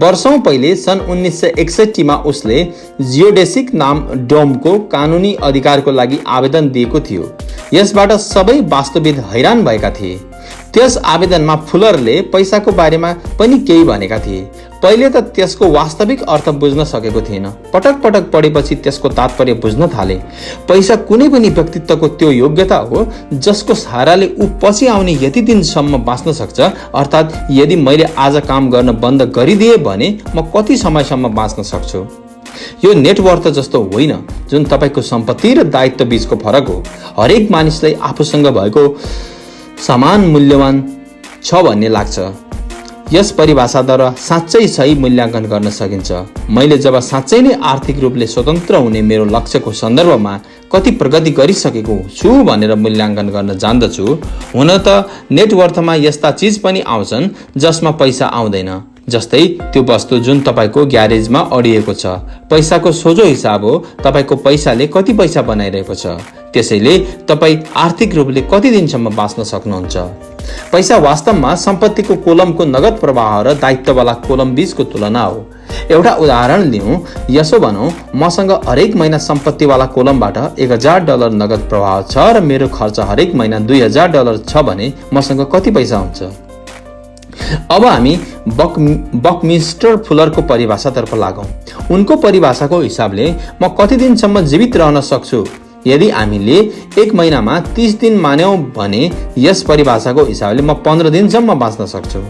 वर्षौं पहिले सन् 1961 मा उसले जियोडेसिक नाम डोमको कानुनी अधिकारको लागि आवेदन दिएको थियो। यसबाट सबै वास्तविद हैरान भएका थिए। त्यस आवेदनमा फुलरले पैसाको बारेमा पनि केही भनेका थिए। पहिले त त्यसको वास्तविक अर्थ बुझ्न सकेको थिएन। पटक पटक पढेपछि त्यसको तात्पर्य बुझ्न थाले। पैसा कुनै पनि व्यक्तित्वको त्यो योग्यता हो जसको सहाराले ऊ पछि आउने यति दिनसम्म बाँच्न सक्छ। अर्थात् यदि मैले आज काम गर्न बन्द गरिदिए भने म कति समयसम्म बाँच्न सक्छु। यो नेटवर्थ जस्तो होइन जुन तपाईको सम्पत्ति र दायित्व बीचको फरक हो। हरेक मानिसलाई आफूसँग भएको समान मूल्यवान छ भन्ने लाग्छ। यस परिभाषाद्वारा साँच्चै सही मूल्याङ्कन गर्न सकिन्छ। मैले जब साँच्चै नै आर्थिक रूपले स्वतन्त्र हुने मेरो लक्ष्यको सन्दर्भमा कति प्रगति गरिसकेको छु भनेर मूल्याङ्कन गर्न जान्दछु। हुन त नेटवर्थमा यस्ता चिज पनि आउँछन् जसमा पैसा आउँदैन। जस्तै त्यो वस्तु जुन तपाईको ग्यारेजमा अडिएको छ। पैसाको सोझो हिसाब हो तपाईको पैसाले कति पैसा बनाइरहेको छ। त्यसैले तपाई आर्थिक रूपले कति दिनसम्म बाँच्न सक्नुहुन्छ। पैसा वास्तवमा सम्पत्तिको कोलमको नगद प्रवाह र दायित्ववाला कोलम बीचको तुलना हो। एउटा उदाहरण लिउँ। यसो भनौँ मसँग हरेक महिना सम्पत्तिवाला कोलमबाट $1000 नगद प्रवाह छ र मेरो खर्च हरेक महिना $2000 छ भने मसँग कति पैसा हुन्छ? अब हामी बकमिस्टर फुलरको परिभाषातर्फ लागौं। उनको परिभाषाको हिसाबले म कति दिनसम्म जीवित रहन सक्छु? यदि हामीले एक महिनामा 30 दिन मान्यौं भने यस परिभाषाको हिसाबले म 15 दिनसम्म बाँच्न सक्छु।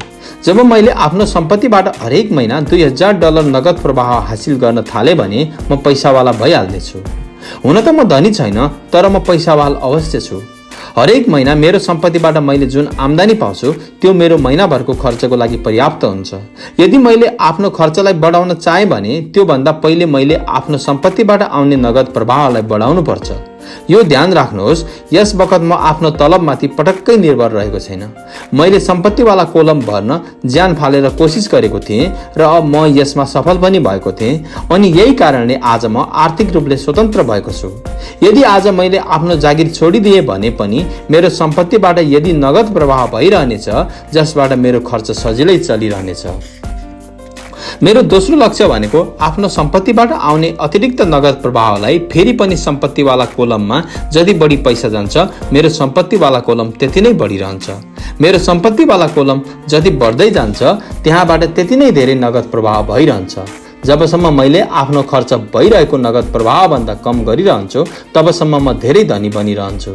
जब मैले आफ्नो सम्पत्तिबाट हरेक महिना $2000 नगद प्रवाह हासिल गर्न थाले भने म पैसावाला भइहाल्नेछु। हुन त म धनी छैन तर म पैसावाल अवश्य छु। हरेक महिना मेरो सम्पत्तिबाट मैले जुन आम्दानी पाउँछु त्यो मेरो महिनाभरको खर्चको लागि पर्याप्त हुन्छ। यदि मैले आफ्नो खर्चलाई बढाउन चाहे भने त्यो भन्दा पहिले मैले आफ्नो सम्पत्तिबाट आउने नगद प्रवाहलाई बढाउनु पर्छ। यो ध्यान राख्नुहोस्, यस बखत म आफ्नो तलबमाथि पटक्कै निर्भर रहेको छैन। मैले सम्पत्तिवाला कोलम भर्न ज्यान फालेर कोसिस गरेको थिएँ र अब म यसमा सफल पनि भएको थिएँ, अनि यही कारणले आज म आर्थिक रूपले स्वतन्त्र भएको छु। यदि आज मैले आफ्नो जागिर छोडिदिए भने पनि मेरो सम्पत्तिबाट यदि नगद प्रवाह भइरहनेछ जसबाट मेरो खर्च सजिलै चलिरहनेछ। मेरो दोस्रो लक्ष्य भनेको आफ्नो सम्पत्तिबाट आउने अतिरिक्त नगद प्रवाहलाई फेरि पनि सम्पत्तिवाला कोलममा जति बढी पैसा जान्छ मेरो सम्पत्तिवाला कोलम त्यति नै बढिरहन्छ। मेरो सम्पत्तिवाला कोलम जति बढ्दै जान्छ त्यहाँबाट त्यति नै धेरै नगद प्रवाह भइरहन्छ। जबसम्म मैले आफ्नो खर्च भइरहेको नगद प्रवाहभन्दा कम गरिरहन्छु तबसम्म म धेरै धनी बनिरहन्छु।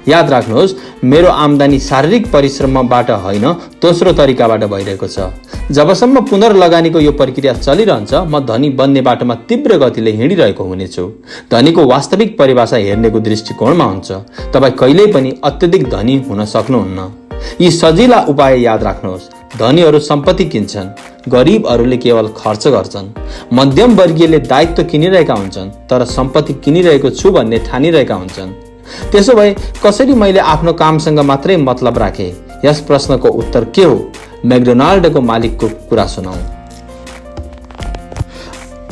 याद राख्नुहोस्, मेरो आम्दानी शारीरिक परिश्रमबाट होइन दोस्रो तरिकाबाट भइरहेको छ। जबसम्म पुनर्लगानीको यो प्रक्रिया चलिरहन्छ म धनी बन्ने बाटोमा तीव्र गतिले हिँडिरहेको हुनेछु। धनीको वास्तविक परिभाषा हेर्नेको दृष्टिकोणमा हुन्छ। तपाईँ कहिल्यै पनि अत्यधिक धनी हुन सक्नुहुन्न। यी सजिला उपाय याद राख्नुहोस्। धनीहरू सम्पत्ति किन्छन्, गरिबहरूले केवल खर्च गर्छन्। मध्यम वर्गीयले दायित्व किनिरहेका हुन्छन् तर सम्पत्ति किनिरहेको छु भन्ने ठानिरहेका हुन्छन्। त्यसो भए कसरी मैले आफ्नो कामसँग मात्रै मतलब राखे? यस प्रश्नको उत्तर के हो? मैकडोनाल्डको मालिकको कुरा सुनौ।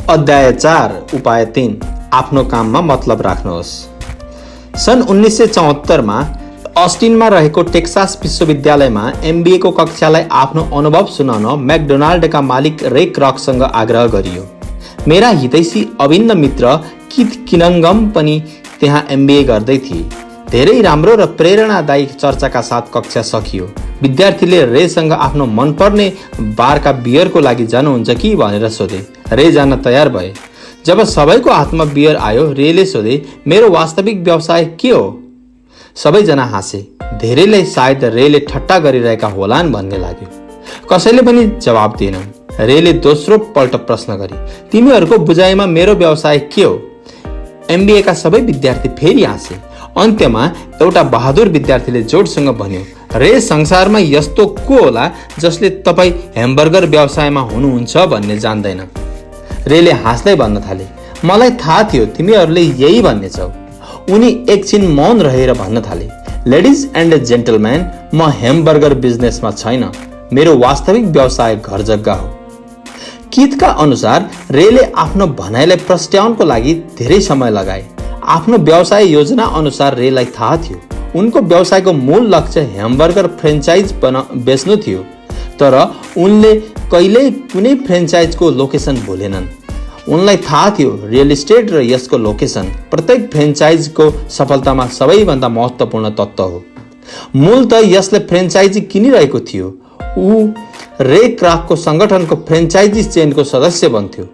अध्याय 4 उपाय 3 आफ्नो काममा मतलब राख्नुहोस्। सन् 1974 मा अस्टिनमा रहेको टेक्सास विश्वविद्यालयमा MBA को कक्षालाई आफ्नो अनुभव सुनाउन मैकडोनाल्डका मालिक रे क्रकसँग आग्रह गरियो। मेरा हितैषी अभिन्न मित्र किथ किनङ्गम पनि त्यहाँ MBA गर्दै थिए। धेरै राम्रो र प्रेरणादायी चर्चाका साथ कक्षा सकियो। विद्यार्थीले रेसँग आफ्नो मनपर्ने बारका बियरको लागि जानुहुन्छ कि भनेर सोधे। रे जान तयार भए। जब सबैको हातमा बियर आयो रेले सोधे, मेरो वास्तविक व्यवसाय के हो? सबैजना हाँसे। धेरैलाई सायद रेले ठट्टा गरिरहेका होलान् भन्ने लाग्यो। कसैले पनि जवाब दिएनन्। रेले दोस्रो पल्ट प्रश्न गरे, तिमीहरूको बुझाइमा मेरो व्यवसाय के हो? MBA का सबै विद्यार्थी फेरि हाँसे। अन्त्यमा एउटा बहादुर विद्यार्थीले जोडसँग भन्यो, रे संसारमा यस्तो को होला जसले तपाईँ ह्यामबर्गर व्यवसायमा हुनुहुन्छ भन्ने जान्दैन? रेले हाँस्दै भन्न थाले, मलाई थाहा थियो तिमीहरूले यही भन्नेछौ। उनी एकछिन मौन रहेर भन्न थाले, लेडिज एन्ड जेन्टलम्यान, म ह्यामबर्गर बिजनेसमा छैन। मेरो वास्तविक व्यवसाय घर जग्गा हो। किथका अनुसार रेले आफ्नो भनाइलाई प्रस्ट्याउनको लागि धेरै समय लगाए। आफ्नो व्यवसाय योजना अनुसार रेलाई थाहा थियो उनको व्यवसायको मूल लक्ष्य ह्यामबर्गर फ्रेन्चाइज बेच्नु थियो, तर उनले कहिल्यै कुनै फ्रेन्चाइजको लोकेसन भुलेनन्। उनलाई थाहा थियो रियल इस्टेट र यसको लोकेसन प्रत्येक फ्रेन्चाइजको सफलतामा सबैभन्दा महत्त्वपूर्ण तत्त्व हो। मूलत यसले फ्रेन्चाइजी किनिरहेको थियो। ऊ रे क्रकको संगठनको फ्रेन्चाइजी चेनको सदस्य बन्थ्यो।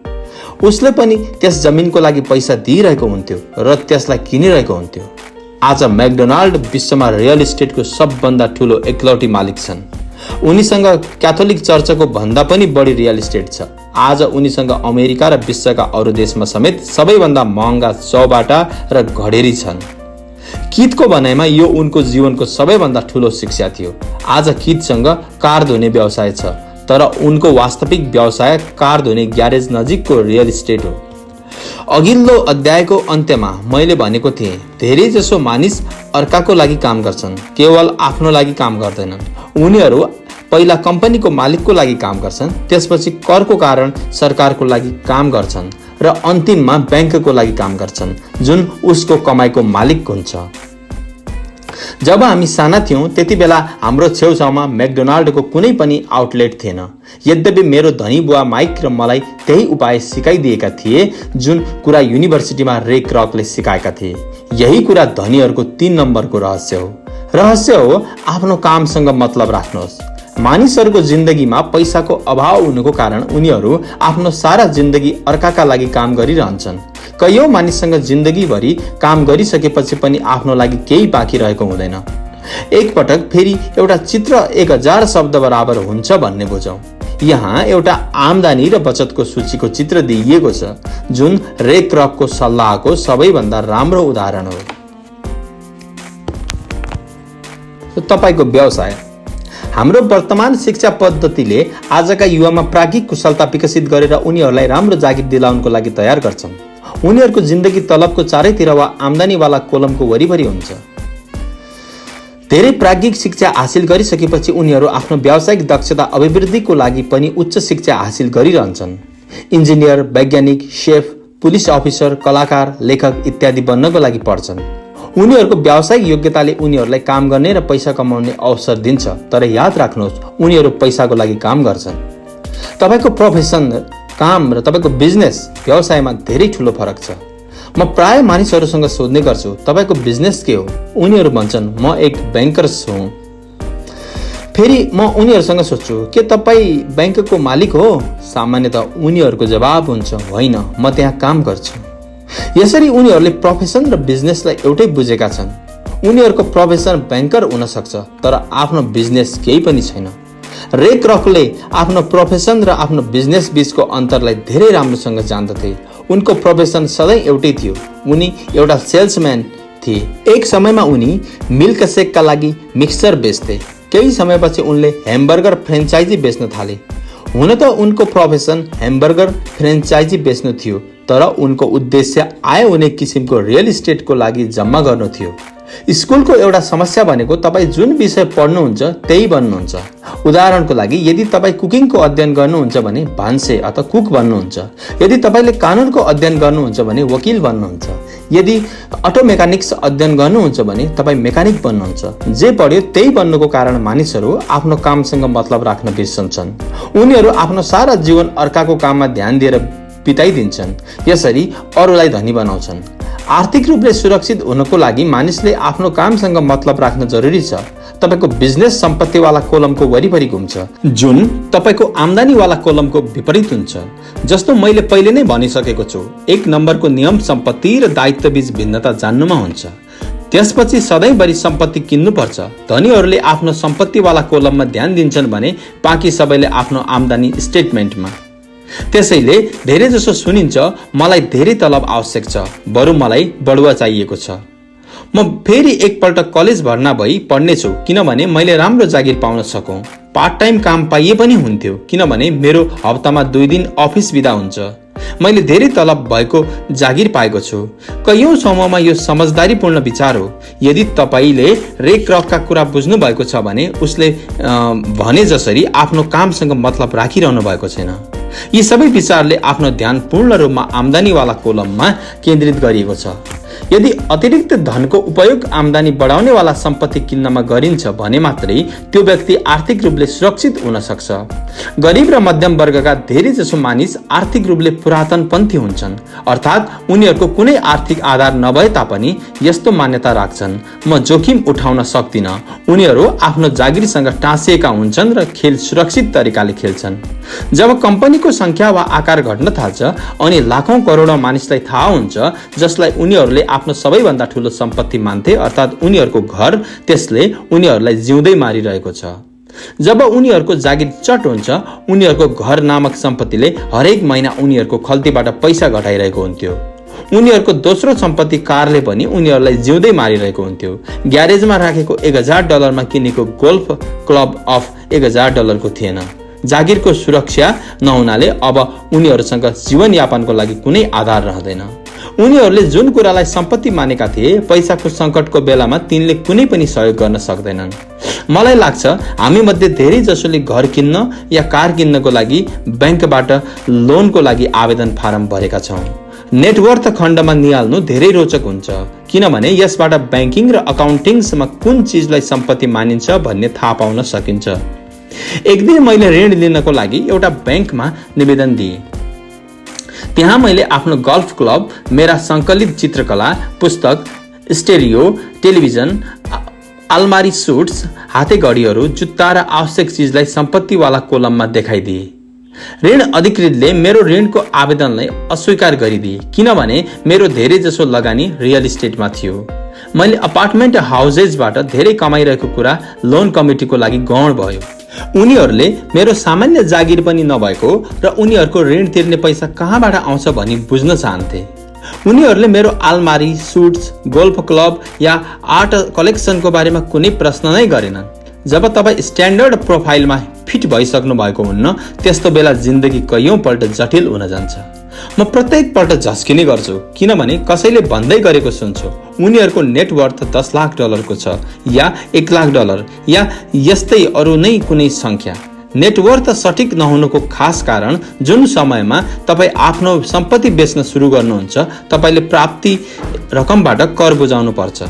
उसले पनि त्यस जमिनको लागि पैसा दिइरहेको हुन्थ्यो र त्यसलाई किनिरहेको हुन्थ्यो। आज मैकडोनाल्ड विश्वमा रियल इस्टेटको सबभन्दा ठुलो एकलौटी मालिक छन्। उनीसँग क्याथोलिक चर्चको भन्दा पनि बढी रियल इस्टेट छ। आज उनीसँग अमेरिका र विश्वका अरू देशमा समेत सबैभन्दा महँगा चौबाटा र घडेरी छन्। किथको भनाइमा यो उनको जीवनको सबैभन्दा ठुलो शिक्षा थियो। आज किथसँग कार धुने व्यवसाय छ, तर उनको वास्तविक व्यवसाय कार धुने ग्यारेज नजिकको रियल इस्टेट हो। अघिल्लो अध्यायको अन्त्यमा मैले भनेको थिएँ, धेरै जसो मानिस अर्काको लागि काम गर्छन्, केवल आफ्नो लागि काम गर्दैनन्। उनीहरू पहिला कम्पनीको मालिकको लागि काम गर्छन्, त्यसपछि करको कारण सरकारको लागि काम गर्छन् र अन्तिममा ब्याङ्कको लागि काम गर्छन् जुन उसको कमाइको मालिक हुन्छ। जब हामी साना थियौँ त्यति बेला हाम्रो छेउछाउमा मैकडोनाल्डको कुनै पनि आउटलेट थिएन। यद्यपि मेरो धनी बुवा माइक र मलाई त्यही उपाय सिकाइदिएका थिए जुन कुरा युनिभर्सिटीमा रे क्रकले सिकाएका थिए। यही कुरा धनीहरूको 3 नम्बरको रहस्य हो आफ्नो कामसँग मतलब राख्नुहोस्। मानिसहरूको जिन्दगीमा पैसाको अभाव हुनुको कारण उनीहरू आफ्नो सारा जिन्दगी अर्काका लागि काम गरिरहन्छन्। कयौं मानिससँग जिन्दगीभरि काम गरिसकेपछि पनि आफ्नो लागि केही बाँकी रहेको हुँदैन। एकपटक फेरि एउटा चित्र 1000 शब्द बराबर हुन्छ भन्ने बुझौं। यहाँ एउटा आम्दानी र बचतको सूचीको चित्र दिइएको छ जुन रे क्रकको सल्लाहको सबैभन्दा राम्रो उदाहरण हो। तपाईको व्यवसाय। हाम्रो वर्तमान शिक्षा पद्धतिले आजका युवामा प्राज्ञिक कुशलता विकसित गरेर उनीहरूलाई राम्रो जागिर दिलाउनको लागि तयार गर्छन्। उनीहरूको जिन्दगी तलबको चारैतिर वा आम्दानीवाला कोलमको वरिपरि हुन्छ। धेरै प्राज्ञिक शिक्षा हासिल गरिसकेपछि उनीहरू आफ्नो व्यावसायिक दक्षता अभिवृद्धिको लागि पनि उच्च शिक्षा हासिल गरिरहन्छन्। इन्जिनियर, वैज्ञानिक, शेफ, पुलिस अफिसर, कलाकार, लेखक इत्यादि बन्नको लागि पढ्छन्। उनीहरूको व्यावसायिक योग्यताले उनीहरूलाई काम गर्ने र पैसा कमाउने अवसर दिन्छ, तर याद राख्नुहोस् उनीहरू पैसाको लागि काम गर्छन्। तपाईको प्रोफेसन काम र तपाईको बिजनेस व्यवसायमा धेरै ठुलो फरक छ। म प्राय मानिसहरूसँग सोध्ने गर्छु, तपाईको बिजनेस के हो? उनीहरू भन्छन्, म एक बैंकर्स हुँ। फेरि म उनीहरूसँग सोध्छु, के तपाईँ बैंकको मालिक हो? सामान्यतः उनीहरूको जवाब हुन्छ, होइन, म त्यहाँ काम गर्छु। यसरी उनीहरूले प्रोफेसन र बिजनेसलाई एउटै बुझेका छन्। उनीहरूको प्रोफेसन बैंकर हुन सक्छ, तर आफ्नो बिजनेस केही पनि छैन। रे क्रकले आफ्नो प्रोफेसन र आफ्नो बिजनेस बीचको अन्तरलाई धेरै राम्रोसँग जान्दथे। उनको प्रोफेसन सधैँ एउटै थियो, उनी एउटा सेल्सम्यान थिए। एक समयमा उनी मिल्क शेकका लागि मिक्सचर बेच्थे। केही समयपछि उनले ह्यामबर्गर फ्रेन्चाइजी बेच्न थाले। हुन त उनको प्रोफेसन ह्यामबर्गर फ्रेन्चाइजी बेच्नु थियो, तर उनको उद्देश्य आय हुने किसिमको रियल इस्टेटको लागि जम्मा गर्नु थियो। स्कुलको एउटा समस्या भनेको तपाईँ जुन विषय पढ्नुहुन्छ त्यही बन्नुहुन्छ। उदाहरणको लागि, यदि तपाईँ कुकिङको अध्ययन गर्नुहुन्छ भने भान्से अथवा कुक बन्नुहुन्छ। यदि तपाईँले कानुनको अध्ययन गर्नुहुन्छ भने वकिल बन्नुहुन्छ। यदि अटो मेकानिक्स अध्ययन गर्नुहुन्छ भने तपाईँ मेकानिक बन्नुहुन्छ। जे पढ्यो त्यही बन्नुको कारण मानिसहरू आफ्नो कामसँग मतलब राख्न बिर्सन्छन्। उनीहरू आफ्नो सारा जीवन अर्काको काममा ध्यान दिएर बिताइदिन्छन्, यसरी अरूलाई धनी बनाउँछन्। आर्थिक रूपले सुरक्षित हुनको लागि मानिसले आफ्नो कामसँग मतलब राख्न जरुरी छ। तपाईको बिजनेस सम्पत्तिवाला कोलमको वरिपरि घुम्छ, जुन तपाईको आम्दानीवाला कोलमको विपरीत हुन्छ। जस्तो मैले पहिले नै भनिसकेको छु, 1 नम्बरको नियम सम्पत्ति र दायित्व बीच भिन्नता जान्नुमा हुन्छ। त्यसपछि सधैँभरि सम्पत्ति किन्नुपर्छ। धनीहरूले आफ्नो सम्पत्तिवाला कोलममा ध्यान दिन्छन् भने बाँकी सबैले आफ्नो आम्दानी स्टेटमेन्टमा। त्यसैले धेरै जसो सुनिन्छ, मलाई धेरै तलब आवश्यक छ, बरु मलाई बढुवा चाहिएको छ। म फेरि एकपल्ट कलेज भर्ना भई पढ्नेछु, किनभने मैले राम्रो जागिर पाउन सकौँ। पार्ट टाइम काम पाइए पनि हुन्थ्यो, किनभने मेरो हप्तामा 2 दिन अफिस बिदा हुन्छ। मैले धेरै तलब भएको जागिर पाएको छु। कैयौं समूहमा यो समझदारीपूर्ण विचार हो। यदि तपाईले रे क्रकका कुरा बुझ्नु भएको छ भने उसले भने जसरी आफ्नो कामसँग मतलब राखिरहनु भएको छैन। यी सबै विचारले आफ्नो ध्यान पूर्ण रूपमा आम्दानीवाला कोलममा केन्द्रित गरिएको छ। यदि अतिरिक्त धनको उपयोग आम्दानी बढाउनेवाला सम्पत्ति किन्नमा गरिन्छ भने मात्रै त्यो व्यक्ति आर्थिक रूपले सुरक्षित हुन सक्छ। गरिब र मध्यम वर्गका धेरै जसो मानिस आर्थिक रूपले पुरातनपन्थी हुन्छन्, अर्थात् उनीहरूको कुनै आर्थिक आधार नभए तापनि यस्तो मान्यता राख्छन्, म जोखिम उठाउन सक्दिन। उनीहरू आफ्नो जागिरसँग टाँसिएका हुन्छन् र खेल सुरक्षित तरिकाले खेल्छन्। जब कम्पनीको संख्या वा आकार घट्न थाल्छ अनि लाखौं करोडौं मानिसलाई थाहा हुन्छ जसलाई उनीहरूले आफ्नो सबैभन्दा ठूलो सम्पत्ति मान्थे, अर्थात् उनीहरूको घर, त्यसले उनीहरूलाई जिउँदै मारिरहेको छ। जब उनीहरूको जागिर चट हुन्छ, उनीहरूको घर नामक सम्पत्तिले हरेक महिना उनीहरूको खल्तीबाट पैसा घटाइरहेको हुन्थ्यो। उनीहरूको दोस्रो सम्पत्ति कारले पनि उनीहरूलाई जिउँदै मारिरहेको हुन्थ्यो। ग्यारेजमा राखेको $1000 किनेको गोल्फ क्लब अफ $1000 थिएन। जागिरको सुरक्षा नहुनाले अब उनीहरूसँग जीवनयापनको लागि कुनै आधार रहँदैन। उनीहरूले जुन कुरालाई सम्पत्ति मानेका थिए, पैसाको संकटको बेलामा तिनले कुनै पनि सहयोग गर्न सक्दैनन्। मलाई लाग्छ हामी मध्ये धेरै जसोले घर किन्न या कार किन्नको लागि बैंकबाट लोनको लागि आवेदन फारम भरेका छौं। नेटवर्थ खण्डमा निहाल्नु धेरै रोचक हुन्छ, किनभने यसबाट बैंकिङ र अकाउन्टिङसम्म कुन चीजलाई सम्पत्ति मानिन्छ भन्ने थाहा पाउन सकिन्छ। एक दिन मैले ऋण लिनको लागि एउटा बैंकमा निवेदन दिएँ। त्यहाँ मैले आफ्नो गल्फ क्लब, मेरा संकलित चित्रकला, पुस्तक, स्टेरियो, टेलिभिजन, अलमारी सुट्स, हाते घडीहरू, जुत्ता र आवश्यक चीजलाई सम्पत्तिवाला कोलममा देखाइदिए। ऋण अधिकृतले मेरो ऋणको आवेदनलाई अस्वीकार गरिदिए, किनभने मेरो धेरै जसो लगानी रियल इस्टेटमा थियो। मैले अपार्टमेन्ट हाउसेसबाट धेरै कमाइरहेको कुरा लोन कमिटीको लागि गौण भयो। उनीहरूले मेरो सामान्य जागिर पनि नभएको र उनीहरूको ऋण तिर्ने पैसा कहाँबाट आउँछ भनी बुझ्न चाहन्थे। उनीहरूले मेरो अलमारी, सुट्स, गोल्फ क्लब या आर्ट कलेक्सनको बारेमा कुनै प्रश्न नै गरेनन्। जब तपाईँ स्ट्यान्डर्ड प्रोफाइलमा फिट भइसक्नु भएको हुन्न, त्यस्तो बेला जिन्दगी कैयौं पल्ट जटिल हुन जान्छ। म प्रत्येक पल्ट झस्किने गर्छु किनभने कसैले भन्दै गरेको सुन्छु उनीहरूको नेटवर्थ $10 लाख छ या $1 लाख या यस्तै अरू नै कुनै संख्या। नेटवर्थ सठिक नहुनुको खास कारण जुन समयमा तपाईँ आफ्नो सम्पत्ति बेच्न सुरु गर्नुहुन्छ तपाईले प्राप्ति रकमबाट कर बुझाउनु पर्छ।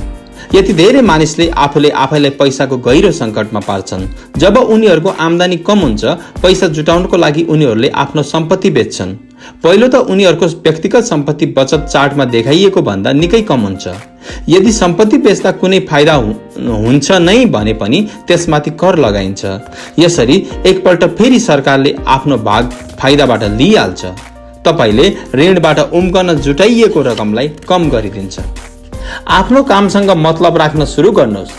यति धेरै मानिसले आफैलाई पैसाको गहिरो संकटमा पार्छन्। जब उनीहरूको आम्दानी कम हुन्छ पैसा जुटाउनको लागि उनीहरूले आफ्नो सम्पत्ति बेच्छन्। पहिलो त उनीहरूको व्यक्तिगत सम्पत्ति बचत चार्टमा देखाइएको भन्दा निकै कम हुन्छ। यदि सम्पत्ति बेच्दा कुनै फाइदा हुन्छ नै भने पनि त्यसमाथि कर लगाइन्छ। यसरी एकपल्ट फेरि सरकारले आफ्नो भाग फाइदाबाट लिइहाल्छ। तपाईले ऋणबाट उम्कन जुटाइएको रकमलाई कम गरिदिन्छ। आफ्नो कामसँग मतलब राख्न सुरु गर्नुहोस्।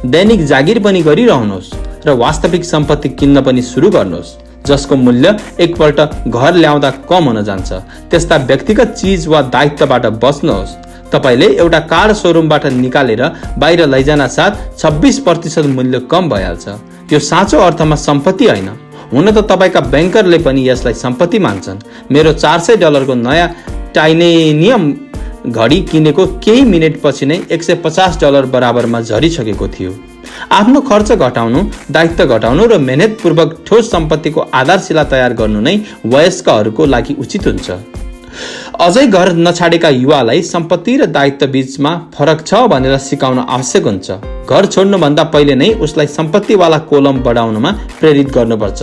दैनिक जागिर पनि गरिरहनुहोस् र वास्तविक सम्पत्ति किन्न पनि सुरु गर्नुहोस् जसको मूल्य एकपल्ट घर ल्याउँदा कम हुन जान्छ। त्यस्ता व्यक्तिगत चीज वा दायित्वबाट बच्नुहोस्। तपाईले एउटा कार सोरुमबाट निकालेर बाहिर लैजान साथ 26% मूल्य कम भइहाल्छ। यो साँचो अर्थमा सम्पत्ति होइन। हुन त तपाईका बैंकरले पनि यसलाई सम्पत्ति मान्छन्। मेरो $400 को नयाँ टाइटेनियम घडी किनेको केही मिनेट पछि नै $150 बराबरमा झरिसकेको थियो। आफ्नो खर्च घटाउनु, दायित्व घटाउनु र मेहनतपूर्वक ठोस सम्पत्तिको आधारशिला तयार गर्नु नै वयस्कहरूको लागि उचित हुन्छ। अझै घर नछाडेका युवालाई सम्पत्ति र दायित्व बीचमा फरक छ भनेर सिकाउन आवश्यक हुन्छ। घर छोड्नुभन्दा पहिले नै उसलाई सम्पत्तिवाला कोलम बढाउनमा प्रेरित गर्नुपर्छ।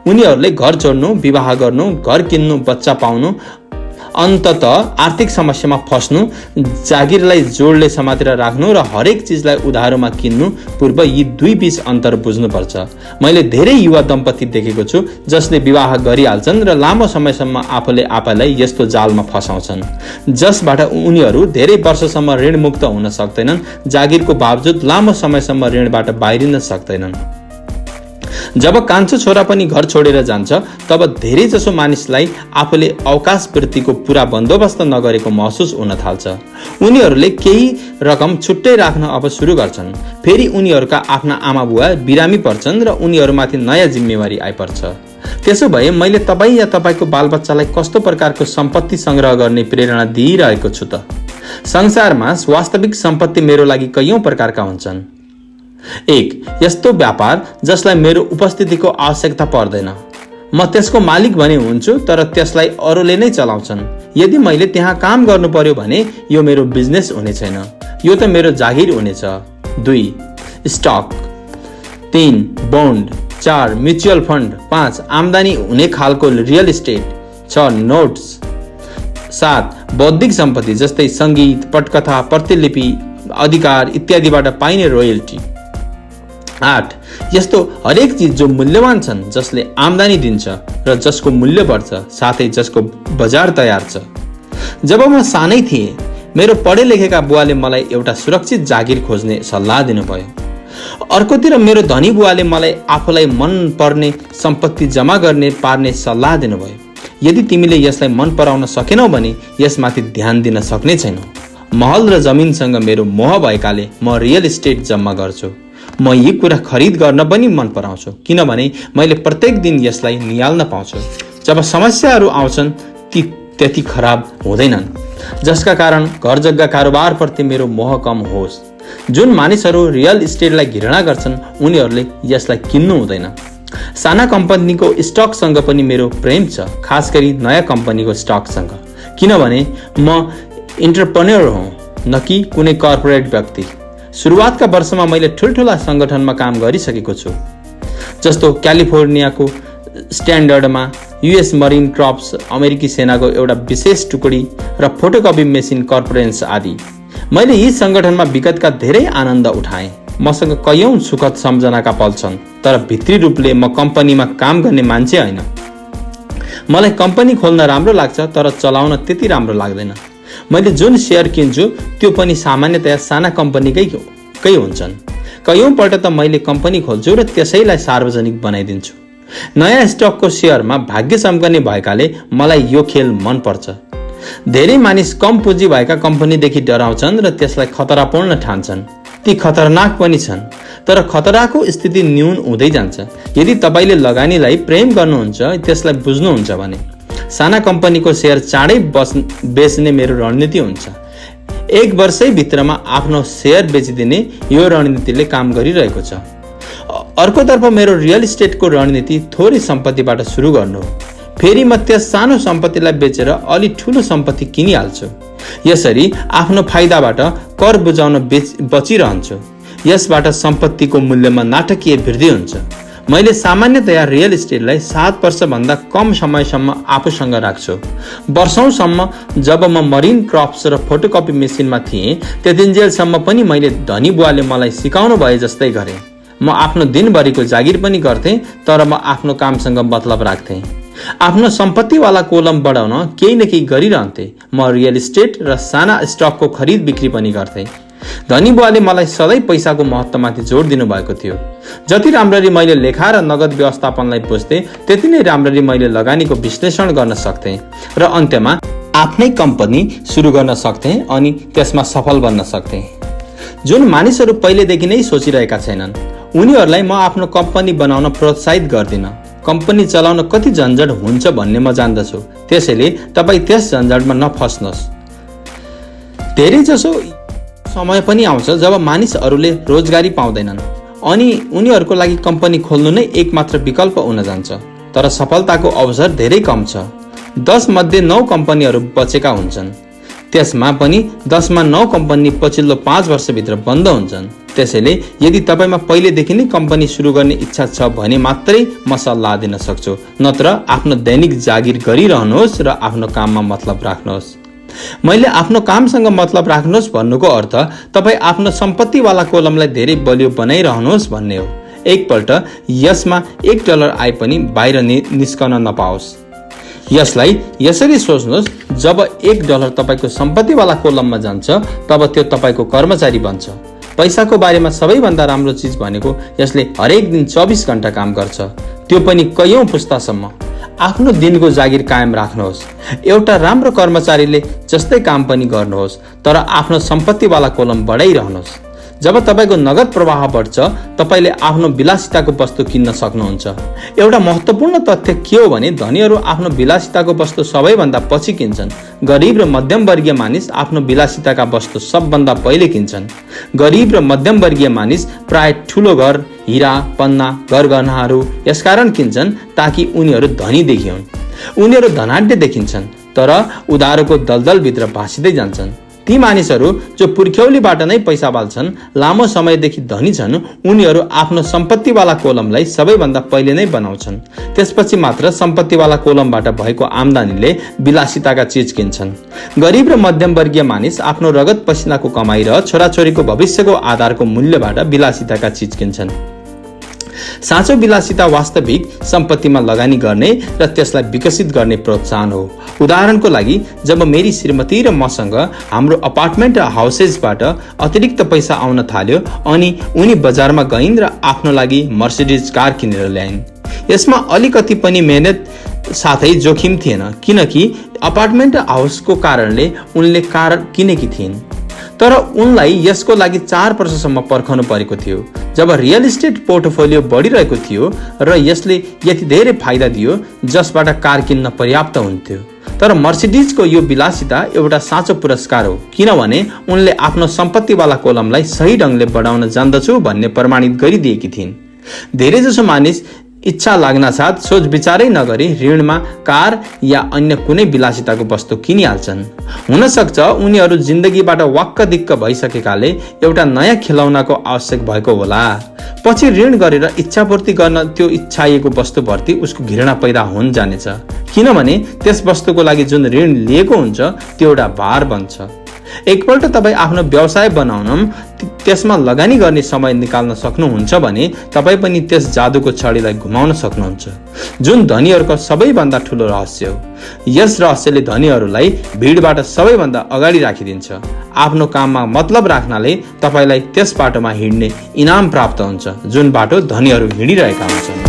उनीहरूले घर छोड्नु, विवाह गर्नु, घर किन्नु, बच्चा पाउनु, अन्तत आर्थिक समस्यामा फस्नु, जागिरलाई जोडले समातेर राख्नु र हरेक चिजलाई उधारोमा किन्नु पूर्व यी दुई बीच अन्तर बुझ्नुपर्छ। मैले धेरै युवा दम्पति देखेको छु जसले विवाह गरिहाल्छन् र लामो समयसम्म आफैलाई यस्तो जालमा फसाउँछन् जसबाट उनीहरू धेरै वर्षसम्म ऋणमुक्त हुन सक्दैनन्। जागिरको बावजुद लामो समयसम्म ऋणबाट बाहिरिन सक्दैनन्। जब कान्छो छोरा पनि घर छोडेर जान्छ तब धेरै जसो मानिसलाई आफूले अवकाश वृत्तिको पूरा बन्दोबस्त नगरेको महसुस हुन थाल्छ। उनीहरूले केही रकम छुट्टै राख्न अब सुरु गर्छन्। फेरि उनीहरूका आफ्ना आमा बुवा बिरामी पर्छन् र उनीहरूमाथि नयाँ जिम्मेवारी आइपर्छ। त्यसो भए मैले तपाईँ या तपाईँको बालबच्चालाई कस्तो प्रकारको सम्पत्ति संग्रह गर्ने प्रेरणा दिइरहेको छु त? संसारमा वास्तविक सम्पत्ति मेरो लागि कैयौं प्रकारका हुन्छन्। 1. यस्तो व्यापार जसलाई मेरो उपस्थितिको आवश्यकता पर्दैन। म त्यसको मालिक भने हुन्छु तर त्यसलाई अरूले नै चलाउँछन्। यदि मैले त्यहाँ काम गर्नु पर्यो भने यो मेरो बिजनेस हुने छैन, यो त मेरो जागिर हुनेछ। 2. स्टक। 3. बन्ड। 4. Mutual fund. 5. आम्दानी हुने खालको रियल इस्टेट। 6. नोट्स। 7. बौद्धिक सम्पत्ति जस्तै संगीत, पटकथा, प्रतिलिपि, अधिकार इत्यादिबाट पाइने रोयल्टी। 8. यस्तो हरेक चीज जो मूल्यवान छन्, जसले आम्दानी दिन्छ र जसको मूल्य बढ्छ, साथै जसको बजार तयार छ। जब म सानै थिएँ मेरो पढे लेखेका बुवाले मलाई एउटा सुरक्षित जागिर खोज्ने सल्लाह दिनुभयो। अर्कोतिर मेरो धनी बुवाले मलाई आफूलाई मन पर्ने सम्पत्ति जम्मा गर्ने पार्ने सल्लाह दिनुभयो। यदि तिमीले यसलाई मन पराउन सकेनौ भने यसमाथि ध्यान दिन सक्ने छैनौ। महल र जमिनसँग मेरो मोह भएकाले म रियल इस्टेट जम्मा गर्छु। म यी कुरा खरिद गर्न पनि मन पराउँछु किनभने मैले प्रत्येक दिन यसलाई निहाल्न पाउँछु। जब समस्याहरू आउँछन् ती त्यति खराब हुँदैनन्, जसका कारण घर जग्गा कारोबार प्रति मेरो मोह कम होस्। जुन मानिसहरू रियल इस्टेटलाई घृणा गर्छन् उनीहरूले यसलाई किन्नु हुँदैन। साना कम्पनीको स्टकसँग पनि मेरो प्रेम छ, खास गरी नयाँ कम्पनीको स्टकसँग, किनभने म एन्टरप्रेन्योर हुँ, न कि कुनै कर्पोरेट व्यक्ति। सुरुवातका वर्षमा मैले ठुल्ठुला संगठनमा काम गरिसकेको छु, जस्तो क्यालिफोर्नियाको स्ट्यान्डर्डमा, युएस मरिन कर्प्स, अमेरिकी सेनाको एउटा विशेष टुकडी र फोटोकपी मेसिन कर्पोरेन्स आदि। मैले यी संगठनमा विगतका धेरै आनन्द उठाएँ। मसँग कैयौं सुखद सम्झनाका पल छन्, तर भित्री रूपले म कम्पनीमा काम गर्ने मान्छे होइन। मलाई कम्पनी खोल्न राम्रो लाग्छ तर चलाउन त्यति राम्रो लाग्दैन। मैले जुन सेयर किन्छु त्यो पनि सामान्यतया साना कम्पनीकै हुन्छन्। कैयौं पल्ट त मैले कम्पनी खोल्छु र त्यसैलाई सार्वजनिक बनाइदिन्छु। नयाँ स्टकको सेयरमा भाग्य चम्कने भएकाले मलाई यो खेल मन पर्छ। धेरै मानिस कम पुँजी भएका कम्पनीदेखि डराउँछन् र त्यसलाई खतरापूर्ण ठान्छन्। ती खतरनाक पनि छन्, तर खतराको स्थिति न्यून हुँदै जान्छ यदि तपाईले लगानीलाई प्रेम गर्नुहुन्छ, त्यसलाई बुझ्नुहुन्छ भने। साना कम्पनीको सेयर चाँडै बेच्ने मेरो रणनीति हुन्छ। 1 वर्षै भित्रमा आफ्नो सेयर बेचिदिने यो रणनीतिले काम गरिरहेको छ। अर्कोतर्फ मेरो रियल इस्टेटको रणनीति थोरै सम्पत्तिबाट सुरु गर्नु हो। फेरि म त्यस सानो सम्पत्तिलाई बेचेर अलि ठुलो सम्पत्ति किनिहाल्छु। यसरी आफ्नो फाइदाबाट कर बुझाउन बचिरहन्छु। यसबाट सम्पत्तिको मूल्यमा नाटकीय वृद्धि हुन्छ। मैले सामान्यतया रियल इस्टेटलाई 7 वर्षभन्दा कम समयसम्म आफूसँग राख्छु। वर्षौंसम्म जब म मरिन क्रप्स र फोटोकपी मेसिनमा थिएँ त्यतिन्जेलसम्म पनि मैले धनी बुवाले मलाई सिकाउनु भए जस्तै गरेँ। म आफ्नो दिनभरिको जागिर पनि गर्थेँ, तर म आफ्नो कामसँग मतलब राख्थेँ। आफ्नो सम्पत्तिवाला कोलम बढाउन केही न केही गरिरहन्थे। म रियल इस्टेट र साना स्टकको खरिद बिक्री पनि गर्थेँ। धनी बुवाले मलाई सधैँ पैसाको महत्त्वमाथि जोड दिनुभएको थियो। जति राम्ररी मैले लेखा र नगद व्यवस्थापनलाई बुझ्थेँ त्यति नै राम्ररी मैले लगानीको विश्लेषण गर्न सक्थेँ र अन्त्यमा आफ्नै कम्पनी सुरु गर्न सक्थेँ अनि त्यसमा सफल बन्न सक्थेँ। जुन मानिसहरू पहिलेदेखि नै सोचिरहेका छैनन् उनीहरूलाई म आफ्नो कम्पनी बनाउन प्रोत्साहित गर्दिन। कम्पनी चलाउन कति झन्झट हुन्छ भन्ने म जान्दछु, त्यसैले तपाईँ त्यस झन्झटमा नफस्नुहोस्। धेरै जसो समय पनि आउँछ जब मानिसहरूले रोजगारी पाउँदैनन् अनि उनीहरूको लागि कम्पनी खोल्नु नै एकमात्र विकल्प हुन जान्छ। तर सफलताको अवसर धेरै कम छ। 10 मध्ये 9 कम्पनीहरू बचेका हुन्छन्। त्यसमा पनि 10 मा 9 कम्पनी पछिल्लो 5 वर्षभित्र बन्द हुन्छन्। त्यसैले यदि तपाईमा पहिलेदेखि नै कम्पनी सुरु गर्ने इच्छा छ भने मात्रै म सल्लाह दिन सक्छु, नत्र आफ्नो दैनिक जागिर गरिरहनुहोस् र आफ्नो काममा मतलब राख्नुहोस्। मैले आफ्नो कामसँग मतलब राख्नुहोस् भन्नुको अर्थ तपाईँ आफ्नो सम्पत्तिवाला कोलमलाई धेरै बलियो बनाइरहनुहोस् भन्ने हो। एकपल्ट यसमा $1 आए पनि बाहिर निस्कन नपाओस्। यसलाई यसरी सोच्नुहोस्, जब $1 तपाईको सम्पत्तिवाला कोलममा जान्छ तब त्यो तपाईको कर्मचारी बन्छ। पैसाको बारेमा सबैभन्दा राम्रो चिज भनेको यसले हरेक दिन 24 घण्टा काम गर्छ, त्यो पनि कैयौं पुस्तासम्म। आफ्नो दिनको जागिर कायम राख्नुहोस्। एउटा राम्रो कर्मचारीले जस्तै काम पनि गर्नुहोस्, तर आफ्नो सम्पत्तिवाला कोलम बढाइरहनुहोस्। जब तपाईको नगद प्रवाह बढ्छ तपाईले आफ्नो विलासिताको वस्तु किन्न सक्नुहुन्छ। एउटा महत्त्वपूर्ण तथ्य के हो भने धनीहरू आफ्नो विलासिताको वस्तु सबैभन्दा पछि किन्छन्। गरिब र मध्यमवर्गीय मानिस आफ्नो विलासिताका वस्तु सबभन्दा पहिले किन्छन्। गरिब र मध्यमवर्गीय मानिस प्राय ठुलो घर, हिरा, पन्ना, गरगहनाहरू यसकारण किन्छन् ताकि उनीहरू धनी देखिउन्। उनीहरू धनाढ्य देखिन्छन् तर उधारोको दलदलभित्र भासिँदै जान्छन्। ती मानिसहरू जो पुर्ख्यौलीबाट नै पैसा बाल्छन्, लामो समयदेखि धनी छन्, उनीहरू आफ्नो सम्पत्तिवाला कोलमलाई सबैभन्दा पहिले नै बनाउँछन्। त्यसपछि मात्र सम्पत्तिवाला कोलमबाट भएको आम्दानीले विलासिताका चिज किन्छन्। गरिब र मध्यमवर्गीय मानिस आफ्नो रगत पसिनाको कमाई र छोराछोरीको भविष्यको आधारको मूल्यबाट विलासिताका चिज किन्छन्। साँचो विलासिता वास्तविक सम्पत्तिमा लगानी गर्ने र त्यसलाई विकसित गर्ने प्रोत्साहन हो। उदाहरणको लागि जब मेरी श्रीमती र मसँग हाम्रो अपार्टमेन्ट र हाउसेसबाट अतिरिक्त पैसा आउन थाल्यो अनि उनी बजारमा गइन् र आफ्नो लागि मर्सिडिज कार किनेर ल्याइन्। यसमा अलिकति पनि मेहनत साथै जोखिम थिएन, किनकि अपार्टमेन्ट हाउसको कारणले उनले कार किनेकी थिइन्। तर उनलाई यसको लागि 4 वर्षसम्म पर्खनु परेको थियो। जब रियल इस्टेट पोर्टफोलियो बढिरहेको थियो र यसले यति धेरै फाइदा दियो जसबाट कार किन्न पर्याप्त हुन्थ्यो। तर मर्सिडिजको यो विलासिता एउटा साँचो पुरस्कार हो, किनभने उनले आफ्नो सम्पत्तिवाला कोलमलाई सही ढङ्गले बढाउन जान्दछु भन्ने प्रमाणित गरिदिएकी थिइन्। धेरैजसो मानिस इच्छा लाग्नासाथ सोच विचारै नगरी ऋणमा कार या अन्य कुनै विलासिताको वस्तु किनिहाल्छन्। हुन सक्छ उनीहरू जिन्दगीबाट वाक्क दिक्क भइसकेकाले एउटा नयाँ खेलौनाको आवश्यक भएको होला। पछि ऋण गरेर इच्छापूर्ति गर्न त्यो इच्छाइएको वस्तुप्रति उसको घृणा पैदा हुन जानेछ, किनभने त्यस वस्तुको लागि जुन ऋण लिएको हुन्छ त्यो एउटा भार बन्छ। एकपल्ट तपाईँ आफ्नो व्यवसाय बनाउन त्यसमा लगानी गर्ने समय निकाल्न सक्नुहुन्छ भने तपाईँ पनि त्यस जादुको छडीलाई घुमाउन सक्नुहुन्छ, जुन धनीहरूको सबैभन्दा ठुलो रहस्य हो। यस रहस्यले धनीहरूलाई भिडबाट सबैभन्दा अगाडि राखिदिन्छ। आफ्नो काममा मतलब राख्नाले तपाईलाई त्यस बाटोमा हिँड्ने इनाम प्राप्त हुन्छ जुन बाटो धनीहरू हिँडिरहेका हुन्छन्।